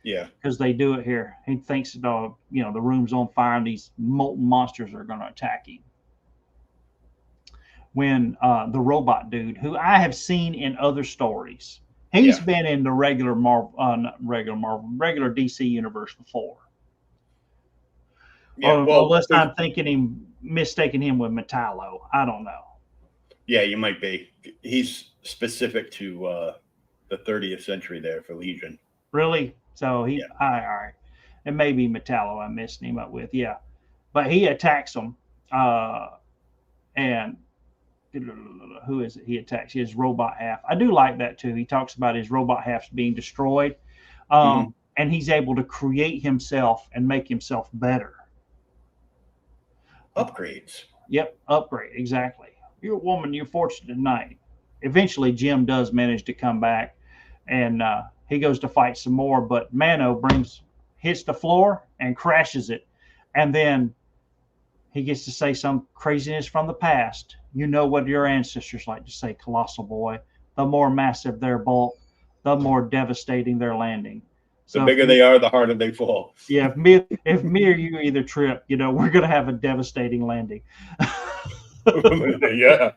Yeah, because they do it here. He thinks the room's on fire and these molten monsters are going to attack him. When the robot dude, who I have seen in other stories, he's been in the regular DC universe before. Yeah, unless I'm mistaking him with Metallo. I don't know. Yeah, you might be. He's specific to the 30th century there for Legion. Really? So all right. It may be Metallo I'm messing him up with. Yeah. But he attacks them. And who is it he attacks? His robot half. I do like that too. He talks about his robot halves being destroyed. And he's able to create himself and make himself better. Upgrades. Yep, upgrade. Exactly. You're a woman. You're fortunate tonight. Eventually, Jim does manage to come back, and he goes to fight some more. But Mano hits the floor and crashes it, and then he gets to say some craziness from the past. You know what your ancestors like to say, colossal boy. The more massive their bulk, the more devastating their landing. The bigger they are, the harder they fall. Yeah, if me or you either trip, we're going to have a devastating landing. Yeah.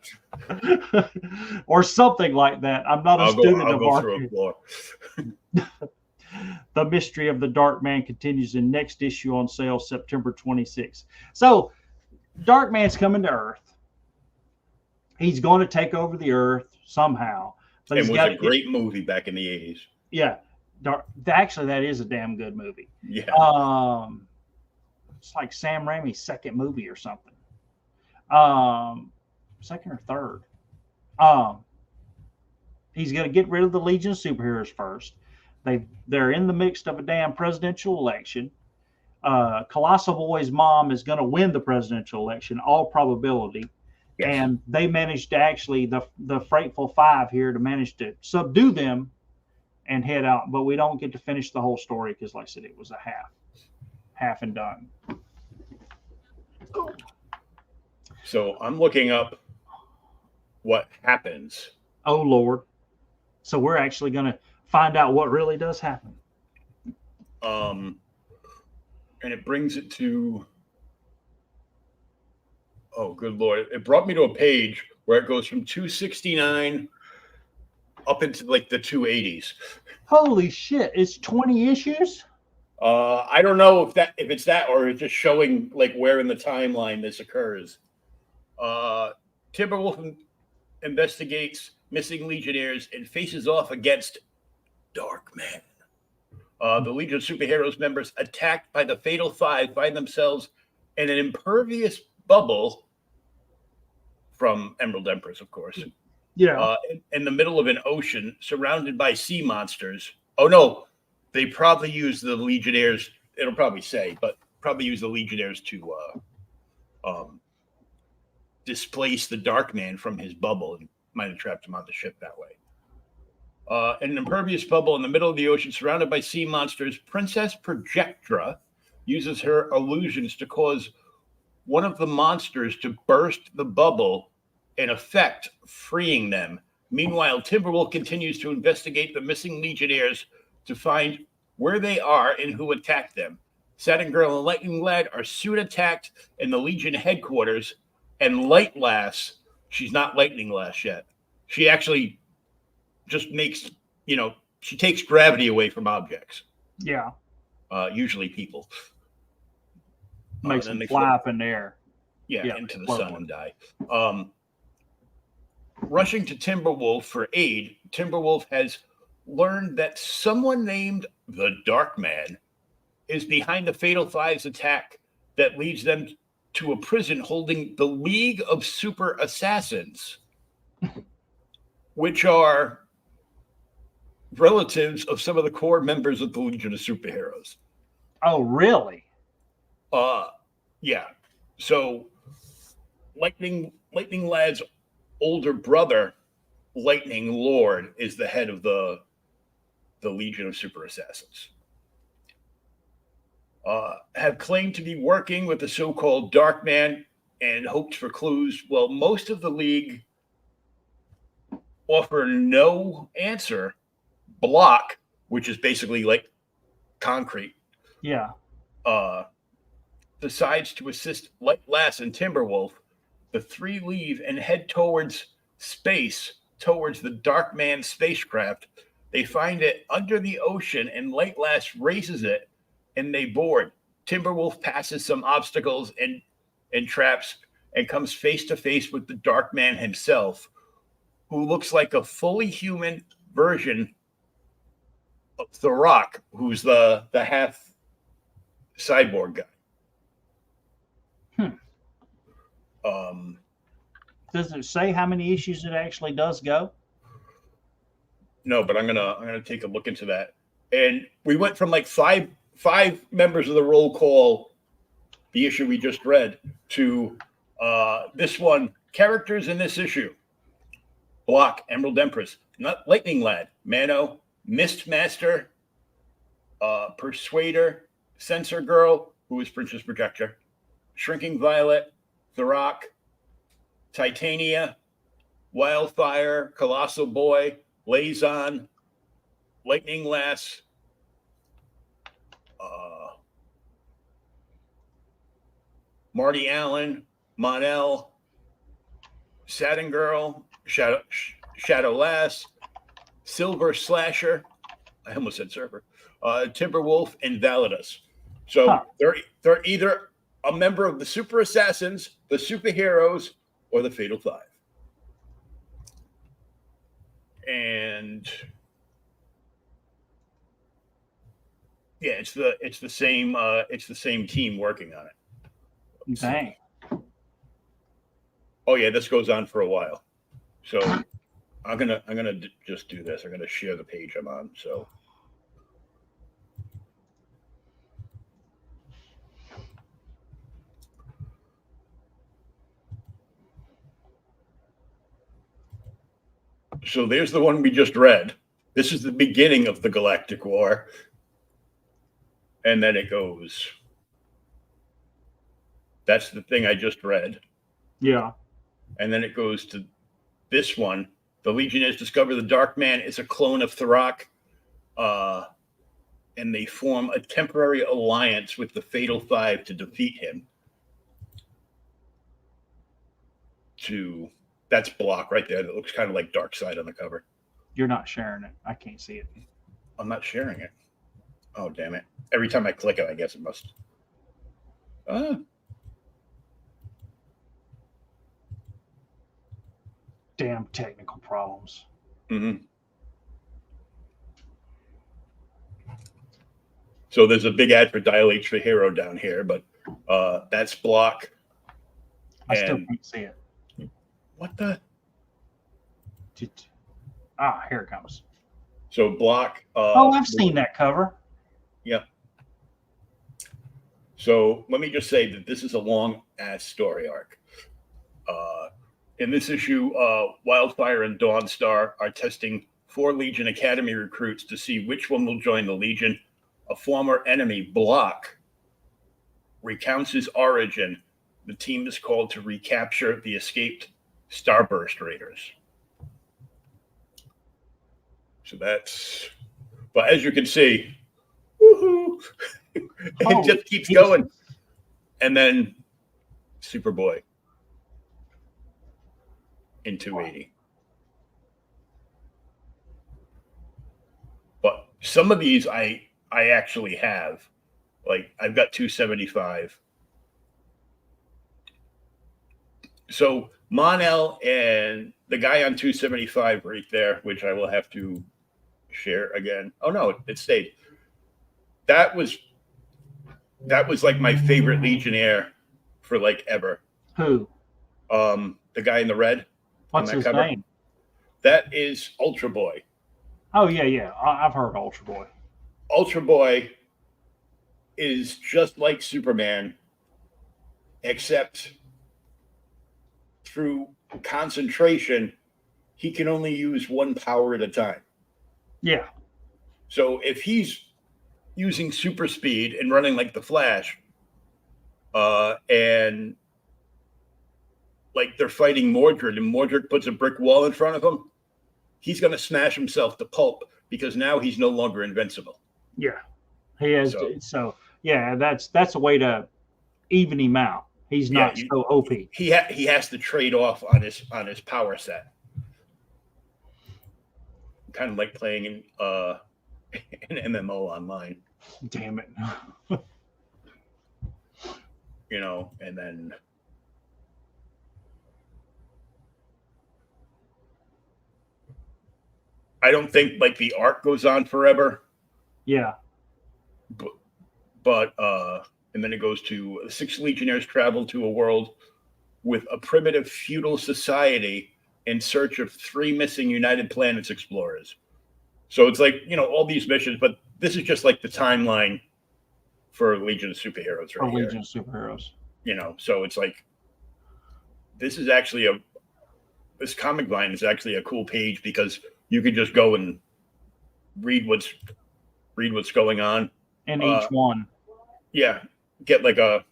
Or something like that. I'm not a student of art. The Mystery of the Dark Man continues in next issue on sale September 26th. So, Dark Man's coming to Earth. He's going to take over the Earth somehow. But it was a great movie back in the 80s. Yeah. Actually, that is a damn good movie. Yeah. It's like Sam Raimi's second movie or something. Second or third. He's going to get rid of the Legion of Superheroes first. They're in the midst of a damn presidential election. Colossal Boy's mom is going to win the presidential election, all probability. Yes. And they managed to actually, the Frightful Five here, to manage to subdue them and head out. But we don't get to finish the whole story because, like I said, it was a half and done. So I'm looking up what happens. Oh, Lord. So we're actually going to find out what really does happen. And it brings it to, oh, good Lord. It brought me to a page where it goes from 269 up into like the 280s. Holy shit. It's 20 issues? I don't know if it's that or it's just showing like where in the timeline this occurs. Timberwolf investigates missing Legionnaires and faces off against Darkman. The Legion of Superheroes members attacked by the Fatal Five find themselves in an impervious bubble from Emerald Empress, of course. Yeah. In the middle of an ocean surrounded by sea monsters. Oh, no. They probably use the Legionnaires. It'll probably say, but probably use the Legionnaires to displace the Darkman from his bubble and might have trapped him on the ship that way. In an impervious bubble in the middle of the ocean surrounded by sea monsters, Princess Projectra uses her illusions to cause one of the monsters to burst the bubble, in effect freeing them. Meanwhile, Timberwolf continues to investigate the missing Legionnaires to find where they are and who attacked them. Saturn Girl and Lightning Lad are soon attacked in the Legion headquarters, and Light Lass, she's not Lightning Lass yet. She actually just makes, she takes gravity away from objects. Yeah. Usually people. Makes them fly up in the air. Yeah, into the sun and die. Rushing to Timberwolf for aid, Timberwolf has learned that someone named the Dark Man is behind the Fatal Five's attack that leads them to a prison holding the League of Super Assassins, which are relatives of some of the core members of the Legion of Superheroes. Oh, really? Yeah. So Lightning Lad's older brother, Lightning Lord, is the head of the Legion of Super Assassins. Have claimed to be working with the so-called Dark Man and hoped for clues. Well, most of the League offer no answer. Block, which is basically like concrete, decides to assist Light Lass and Timberwolf. The three leave and head towards space, towards the Dark Man spacecraft. They find it under the ocean, and Light Lass races it, and they board. Timberwolf passes some obstacles and traps and comes face to face with the Dark Man himself, who looks like a fully human version of The Rock, who's the half cyborg guy. Does it say how many issues it actually does go? No, but I'm gonna take a look into that. And we went from like five members of the roll call, the issue we just read, to this one. Characters in this issue: Block, Emerald Empress, not Lightning Lad, Mano, Mist Master, Persuader, Censor Girl, who is Princess Projector, Shrinking Violet, Thorok, Titania, Wildfire, Colossal Boy, Blazon, Lightning Lass, Marty Allen, Monel, Satin Girl, Shadow Lass, Silver Slasher, I almost said Server, Timberwolf, and Validus. So they're either a member of the Super Assassins, the Superheroes, or the Fatal Five. And yeah, it's the same team working on it. Dang. Oh yeah, this goes on for a while. So I'm gonna just do this. I'm gonna share the page I'm on. So there's the one we just read. This is the beginning of the Galactic War. And then it goes. That's the thing I just read. Yeah. And then it goes to this one. The Legion has discovered the Dark Man is a clone of Thorok. And they form a temporary alliance with the Fatal Five to defeat him. That's Block right there. That looks kind of like Darkseid on the cover. You're not sharing it. I can't see it. I'm not sharing it. Oh, damn it. Every time I click it, I guess it must. Damn technical problems. Mm-hmm. So there's a big ad for Dial H for Hero down here, but that's Block. I still can't see it. What the? Here it comes. So Block. I've seen that cover. Yeah. So let me just say that this is a long ass story arc. In this issue, Wildfire and Dawnstar are testing 4 Legion Academy recruits to see which one will join the Legion. A former enemy, Block, recounts his origin. The team is called to recapture the escaped Starburst Raiders. So but as you can see, woohoo. It just keeps going. And then Superboy in 280. But some of these I actually have. Like I've got 275. So Mon-El and the guy on 275 right there, which I will have to share again. Oh no, it stayed. That was like my favorite Legionnaire for like ever. Who? The guy in the red. What's his name? That is Ultra Boy. Oh yeah. I've heard Ultra Boy. Ultra Boy is just like Superman, except through concentration, he can only use one power at a time. Yeah. So if he's using super speed and running like the Flash, and like they're fighting Mordred, and Mordred puts a brick wall in front of him, he's going to smash himself to pulp because now he's no longer invincible. Yeah, he has. So yeah, that's a way to even him out. He's not so OP. He has to trade off on his power set. Kind of like playing in an MMO online. Damn it. And then I don't think like the arc goes on forever. Yeah. But and then it goes to 6 Legionnaires travel to a world with a primitive feudal society in search of 3 missing United Planets explorers. So it's like, all these missions, but this is just like the timeline for Legion of Superheroes right here. Legion of Superheroes. So it's like, this is actually this comic line is actually a cool page because you could just go and read what's going on. And each one. Yeah. Get like a,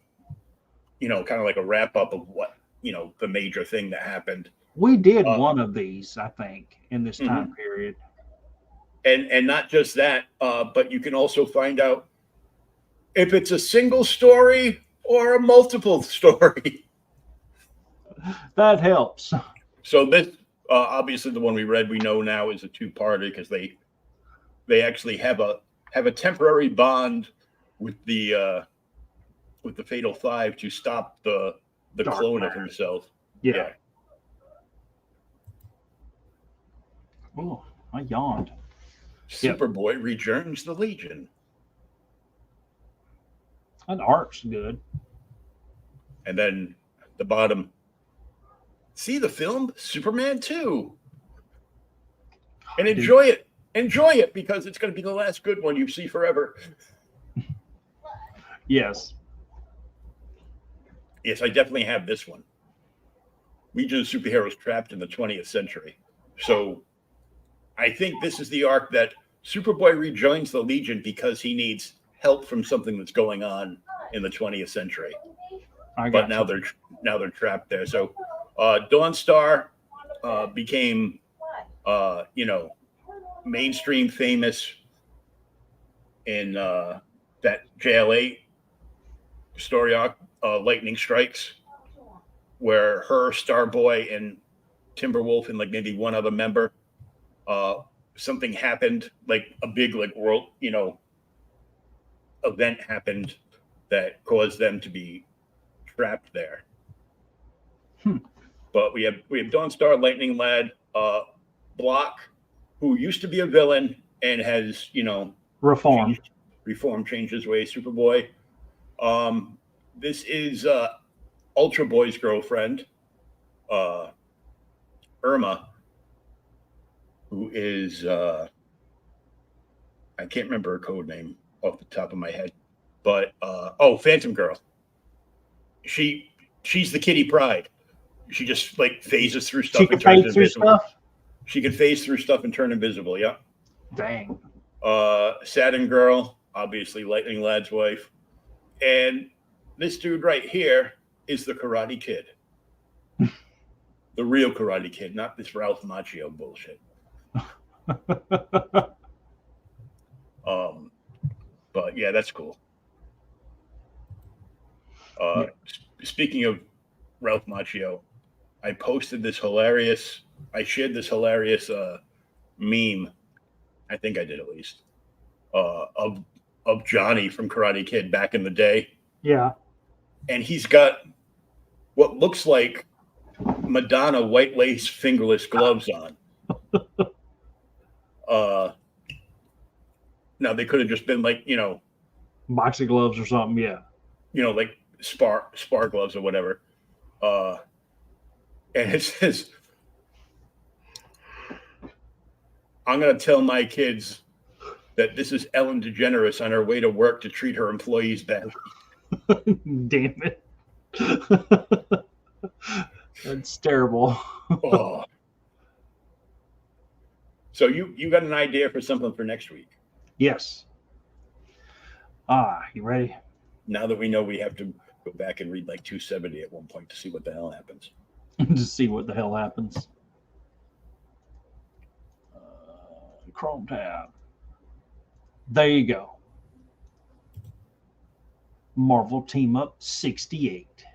kind of like a wrap up of what, the major thing that happened. We did one of these, I think, in this time period. And not just that, but you can also find out if it's a single story or a multiple story. That helps. So this, obviously, the one we read, we know now is a 2-parter because they actually have a temporary bond with the Fatal Five to stop the clone of himself. Yeah. Oh, I yawned. Superboy rejoins the Legion. That art's good. And then the bottom. See the film Superman 2. And enjoy it. Enjoy it because it's going to be the last good one you see forever. Yes. Yes, I definitely have this one. Legion of Superheroes trapped in the 20th century. So I think this is the arc that Superboy rejoins the Legion because he needs help from something that's going on in the 20th century. But now they're trapped there. So Dawnstar became mainstream famous in that JLA story arc, Lightning Strikes, where her, Starboy, and Timberwolf and like maybe one other member, something happened, like a big like world, event happened that caused them to be trapped there. But we have Dawnstar, Lightning Lad, Block, who used to be a villain and has reformed, changed his ways. Superboy. This is Ultra Boy's girlfriend, Irma, who is I can't remember her code name off the top of my head, but Phantom Girl. She's the Kitty Pryde. She just like phases through stuff and turns invisible. She can phase through stuff and turn invisible. Yeah. Dang. Saturn Girl, obviously Lightning Lad's wife, and this dude right here is the Karate Kid, the real Karate Kid, not this Ralph Macchio bullshit. But yeah, that's cool. Yeah. Speaking of Ralph Macchio, I shared this hilarious meme. I think I did at least of Johnny from Karate Kid back in the day, Yeah. and he's got what looks like Madonna white lace fingerless gloves on. Now they could have just been like Boxing gloves or something. Yeah. like spar gloves or whatever. And it says, "I'm going to tell my kids that this is Ellen DeGeneres on her way to work to treat her employees badly." Damn it. That's terrible. Oh. So you got an idea for something for next week? Yes. You ready? Now that we know we have to go back and read like 270 at one point to see what the hell happens. To see what the hell happens. Chrome tab. There you go. Marvel Team Up 68.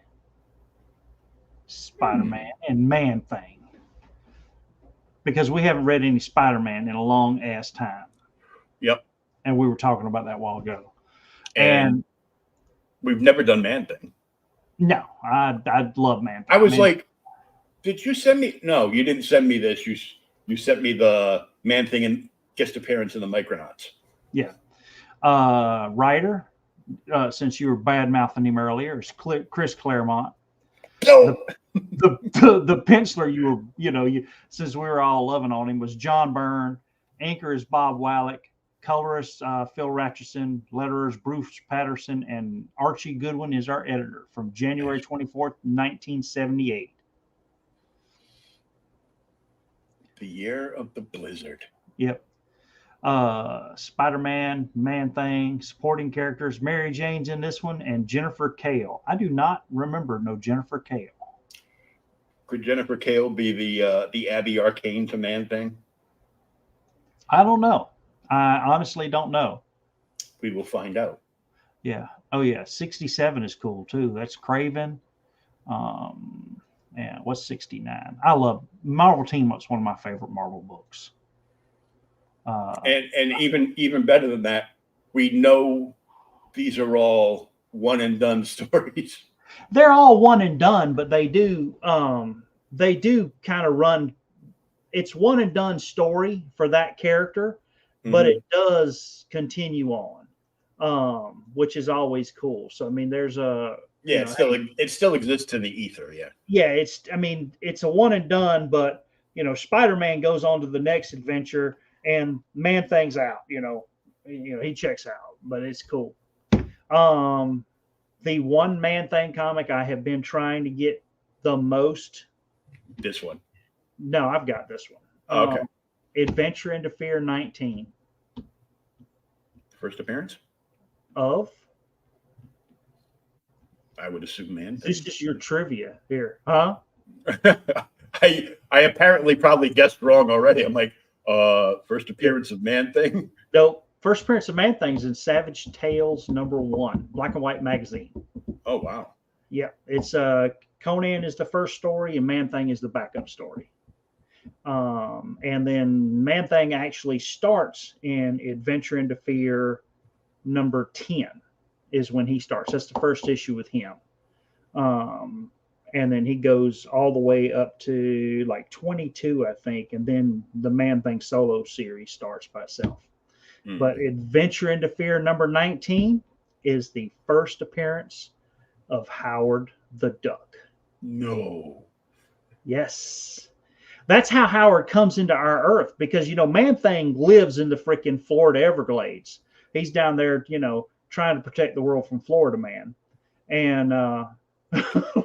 Spider-Man and Man-Thing. Because we haven't read any Spider-Man in a long ass time. Yep. And we were talking about that a while ago. And we've never done Man-Thing. No, I love Man-Thing. I was like, did you send me? No, you didn't send me this. You sent me the Man-Thing and guest appearance in the Micronauts. Yeah. Writer, since you were bad-mouthing him earlier, is Chris Claremont. No. The penciler since we were all loving on him was John Byrne. Anchor is Bob Wallach. Colorist Phil Ratchison. Letterers Bruce Patterson. And Archie Goodwin is our editor from January 24th, 1978. The year of the blizzard. Yep. Spider-Man, Man-Thing, supporting characters. Mary Jane's in this one, and Jennifer Kale. I do not remember no Jennifer Kale. Could Jennifer Kale be the Abby Arcane to Man-Thing? I don't know. I honestly don't know. We will find out. Yeah. Oh yeah. 67 is cool too. That's Craven. Yeah. What's 69? I love Marvel Team Up's one of my favorite Marvel books. And even better than that, we know these are all one and done stories. They're all one and done, but they do kind of run. It's one and done story for that character, but it does continue on, which is always cool. So I mean, there's a it still exists in the ether. Yeah, it's a one and done, but Spider-Man goes on to the next adventure, and Man-Thing's out. He checks out, but it's cool. The one Man-Thing comic I have been trying to get the most. This one. No, I've got this one. Okay. Adventure into Fear 19. First appearance? Of? I would assume Man-Thing. This is your trivia here. Huh? I apparently probably guessed wrong already. I'm like, first appearance of Man-Thing? No, first appearance of Man-Thing's in Savage Tales #1, black and white magazine. Oh, wow. Yeah, it's Conan is the first story and Man-Thing is the backup story. And then Man-Thing actually starts in Adventure into Fear #10 is when he starts. That's the first issue with him. And then he goes all the way up to like 22, I think. And then the Man-Thing solo series starts by itself. Mm-hmm. But Adventure into Fear #19 is the first appearance of Howard the Duck. No. Yes. That's how Howard comes into our Earth because, Man-Thing lives in the freaking Florida Everglades. He's down there, trying to protect the world from Florida Man. And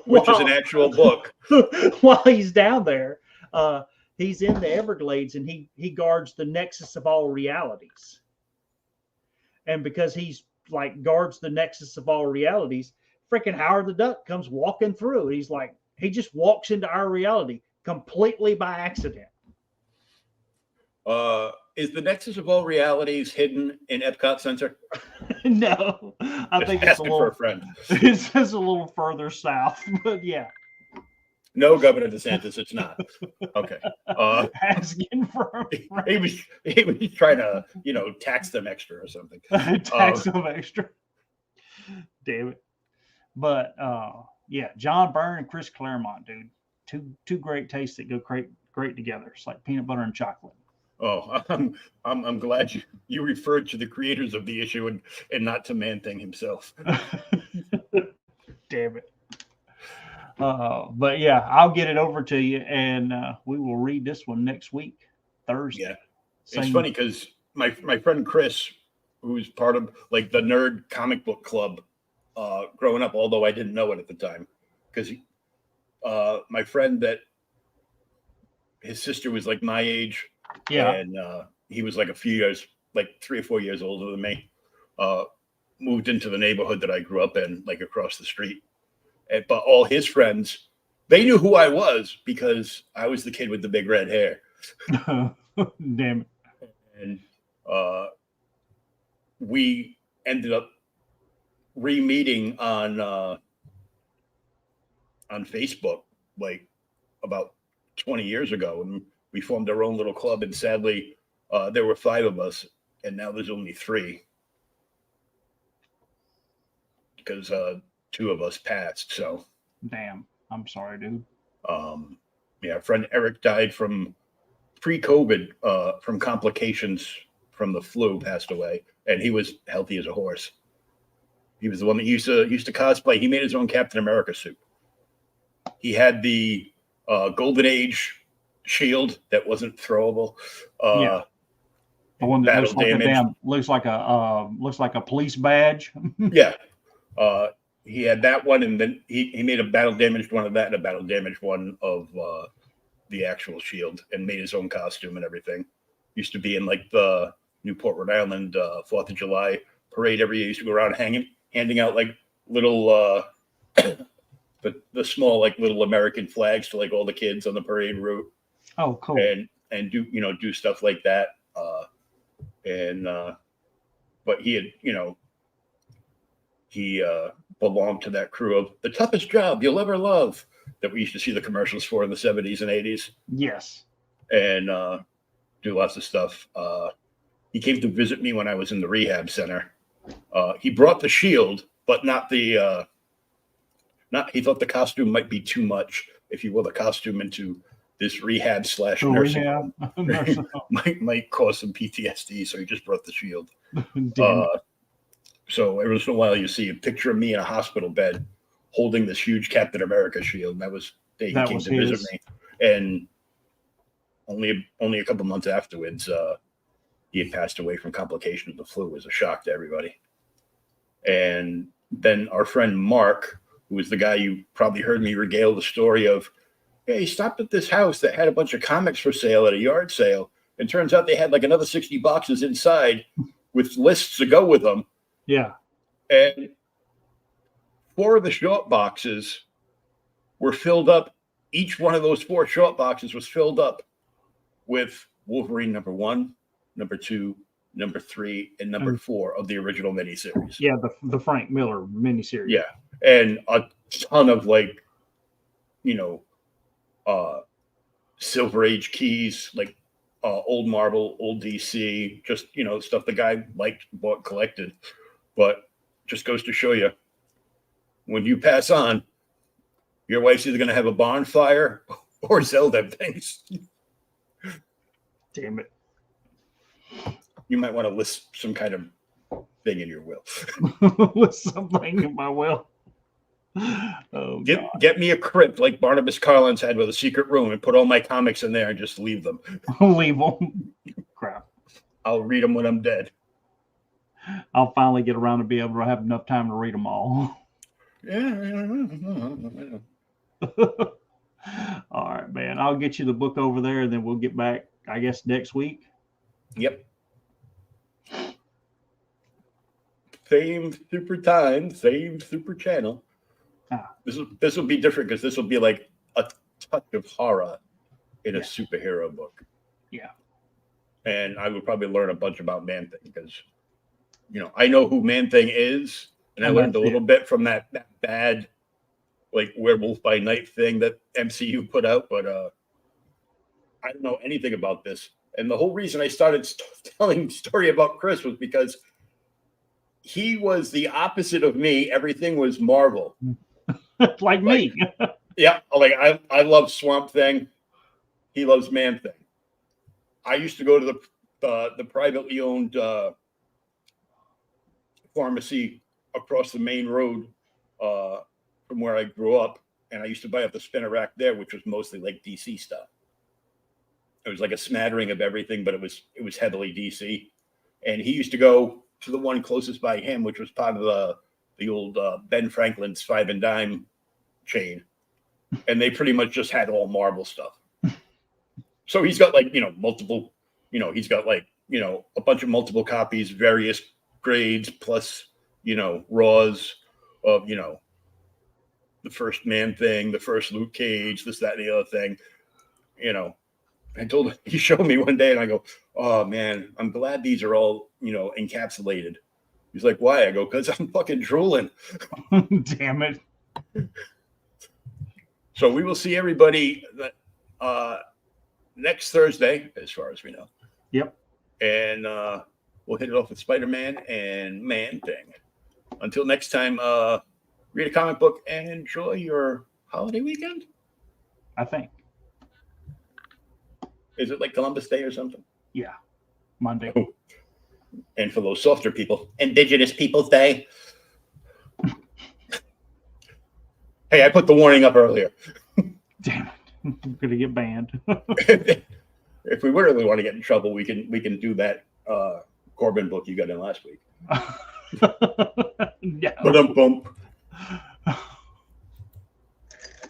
which is an actual book. While he's down there, he's in the Everglades and he guards the nexus of all realities. And because he's like guards the nexus of all realities, freaking Howard the Duck comes walking through. He's like, he just walks into our reality completely by accident. Is the nexus of all realities hidden in Epcot Center? No, I Just think it's a asking for little. a friend. It's just a little further south, but yeah, No, Governor DeSantis, it's not. Okay. asking for a friend. He was trying to, tax them extra or something. Tax them extra. Damn it. But yeah, John Byrne and Chris Claremont, dude. Two great tastes that go great together. It's like peanut butter and chocolate. Oh, I'm glad you referred to the creators of the issue and not to Man Thing himself. Damn it. But yeah, I'll get it over to you, and we will read this one next week, Thursday. Yeah, it's funny because my friend Chris, who's part of like the nerd comic book club, growing up, although I didn't know it at the time, because my friend that his sister was like my age, yeah, and he was like a few years, like 3 or 4 years older than me. Moved into the neighborhood that I grew up in, like across the street. But all his friends, they knew who I was because I was the kid with the big red hair. Damn it. And we ended up re-meeting on Facebook like about 20 years ago, and we formed our own little club. And sadly, there were 5 of us, and now there's only 3 because 2 of us passed. So damn, I'm sorry, dude. Yeah, friend Eric died from pre-COVID, from complications from the flu, passed away, and he was healthy as a horse. He was the one that used to cosplay. He made his own Captain America suit. He had the Golden Age shield that wasn't throwable. Yeah. The one that looks like a police badge. Yeah. He had that one, and then he made a battle damaged one of that and a battle damaged one of the actual shield, and made his own costume and everything. Used to be in like the Newport, Rhode Island 4th of July parade every year. Used to go around handing out like little the small like little American flags to like all the kids on the parade route. Oh, cool. And do stuff like that. But he had, he belonged to that crew of the toughest job you'll ever love that we used to see the commercials for in the 70s and 80s. Yes. And do lots of stuff. He came to visit me when I was in the rehab center. He brought the shield, but not the he thought the costume might be too much if you wore the costume into this rehab / nursing home. might cause some PTSD, so he just brought the shield. So every once in a while you see a picture of me in a hospital bed holding this huge Captain America shield. And that was the day he came to visit me. And only a couple months afterwards, he had passed away from complications of the flu. It was a shock to everybody. And then our friend Mark, who was the guy you probably heard me regale the story of, he stopped at this house that had a bunch of comics for sale at a yard sale. And turns out they had like another 60 boxes inside with lists to go with them. Yeah. And 4 of the short boxes were filled up. Each one of those 4 short boxes was filled up with Wolverine number 1, number 2, number 3, and number 4 of the original miniseries. Yeah, the Frank Miller miniseries. Yeah. And a ton of like, Silver Age keys, like old Marvel, old DC, just, stuff the guy liked, bought, collected. But just goes to show you, when you pass on, your wife's either going to have a bonfire or sell them things. Damn it. You might want to list some kind of thing in your will. List something in my will. Oh, get me a crypt like Barnabas Collins had with a secret room and put all my comics in there and just leave them. Leave them. Crap. I'll read them when I'm dead. I'll finally get around to be able to have enough time to read them all. Yeah. All right, man. I'll get you the book over there, and then we'll get back, I guess, next week. Yep. Same super time, same super channel. This will be different because this will be like a touch of horror in a superhero book. Yeah. And I would probably learn a bunch about Man-Thing because I know who Man-Thing is, and I And learned a that's little it. bit from that bad, like, Werewolf by Night thing that MCU put out, but I don't know anything about this. And the whole reason I started telling the story about Chris was because he was the opposite of me. Everything was Marvel. Like me. Yeah, like I love Swamp Thing. He loves Man-Thing. I used to go to the privately owned pharmacy across the main road from where I grew up, and I used to buy up the spinner rack there, which was mostly like DC stuff. It was like a smattering of everything, but it was heavily DC. And he used to go to the one closest by him, which was part of the old Ben Franklin's Five and Dime chain, and they pretty much just had all Marvel stuff. So he's got like multiple, he's got like a bunch of multiple copies, various grades, plus raws of the first Man-Thing, the first Luke Cage, this, that, and the other thing. I told him, he showed me one day, and I go, "Oh man, I'm glad these are all encapsulated." He's like, "Why?" I go, "Because I'm fucking drooling." Damn it. So we will see everybody next Thursday, as far as we know. Yep. And we'll hit it off with Spider-Man and Man-Thing. Until next time, read a comic book and enjoy your holiday weekend. I think. Is it like Columbus Day or something? Yeah. Monday. Oh. And for those softer people, Indigenous Peoples Day. Hey, I put the warning up earlier. Damn it. I'm going to get banned. If we really want to get in trouble, we can do that Corbin book you got in last week. No. Ba-dum-bump.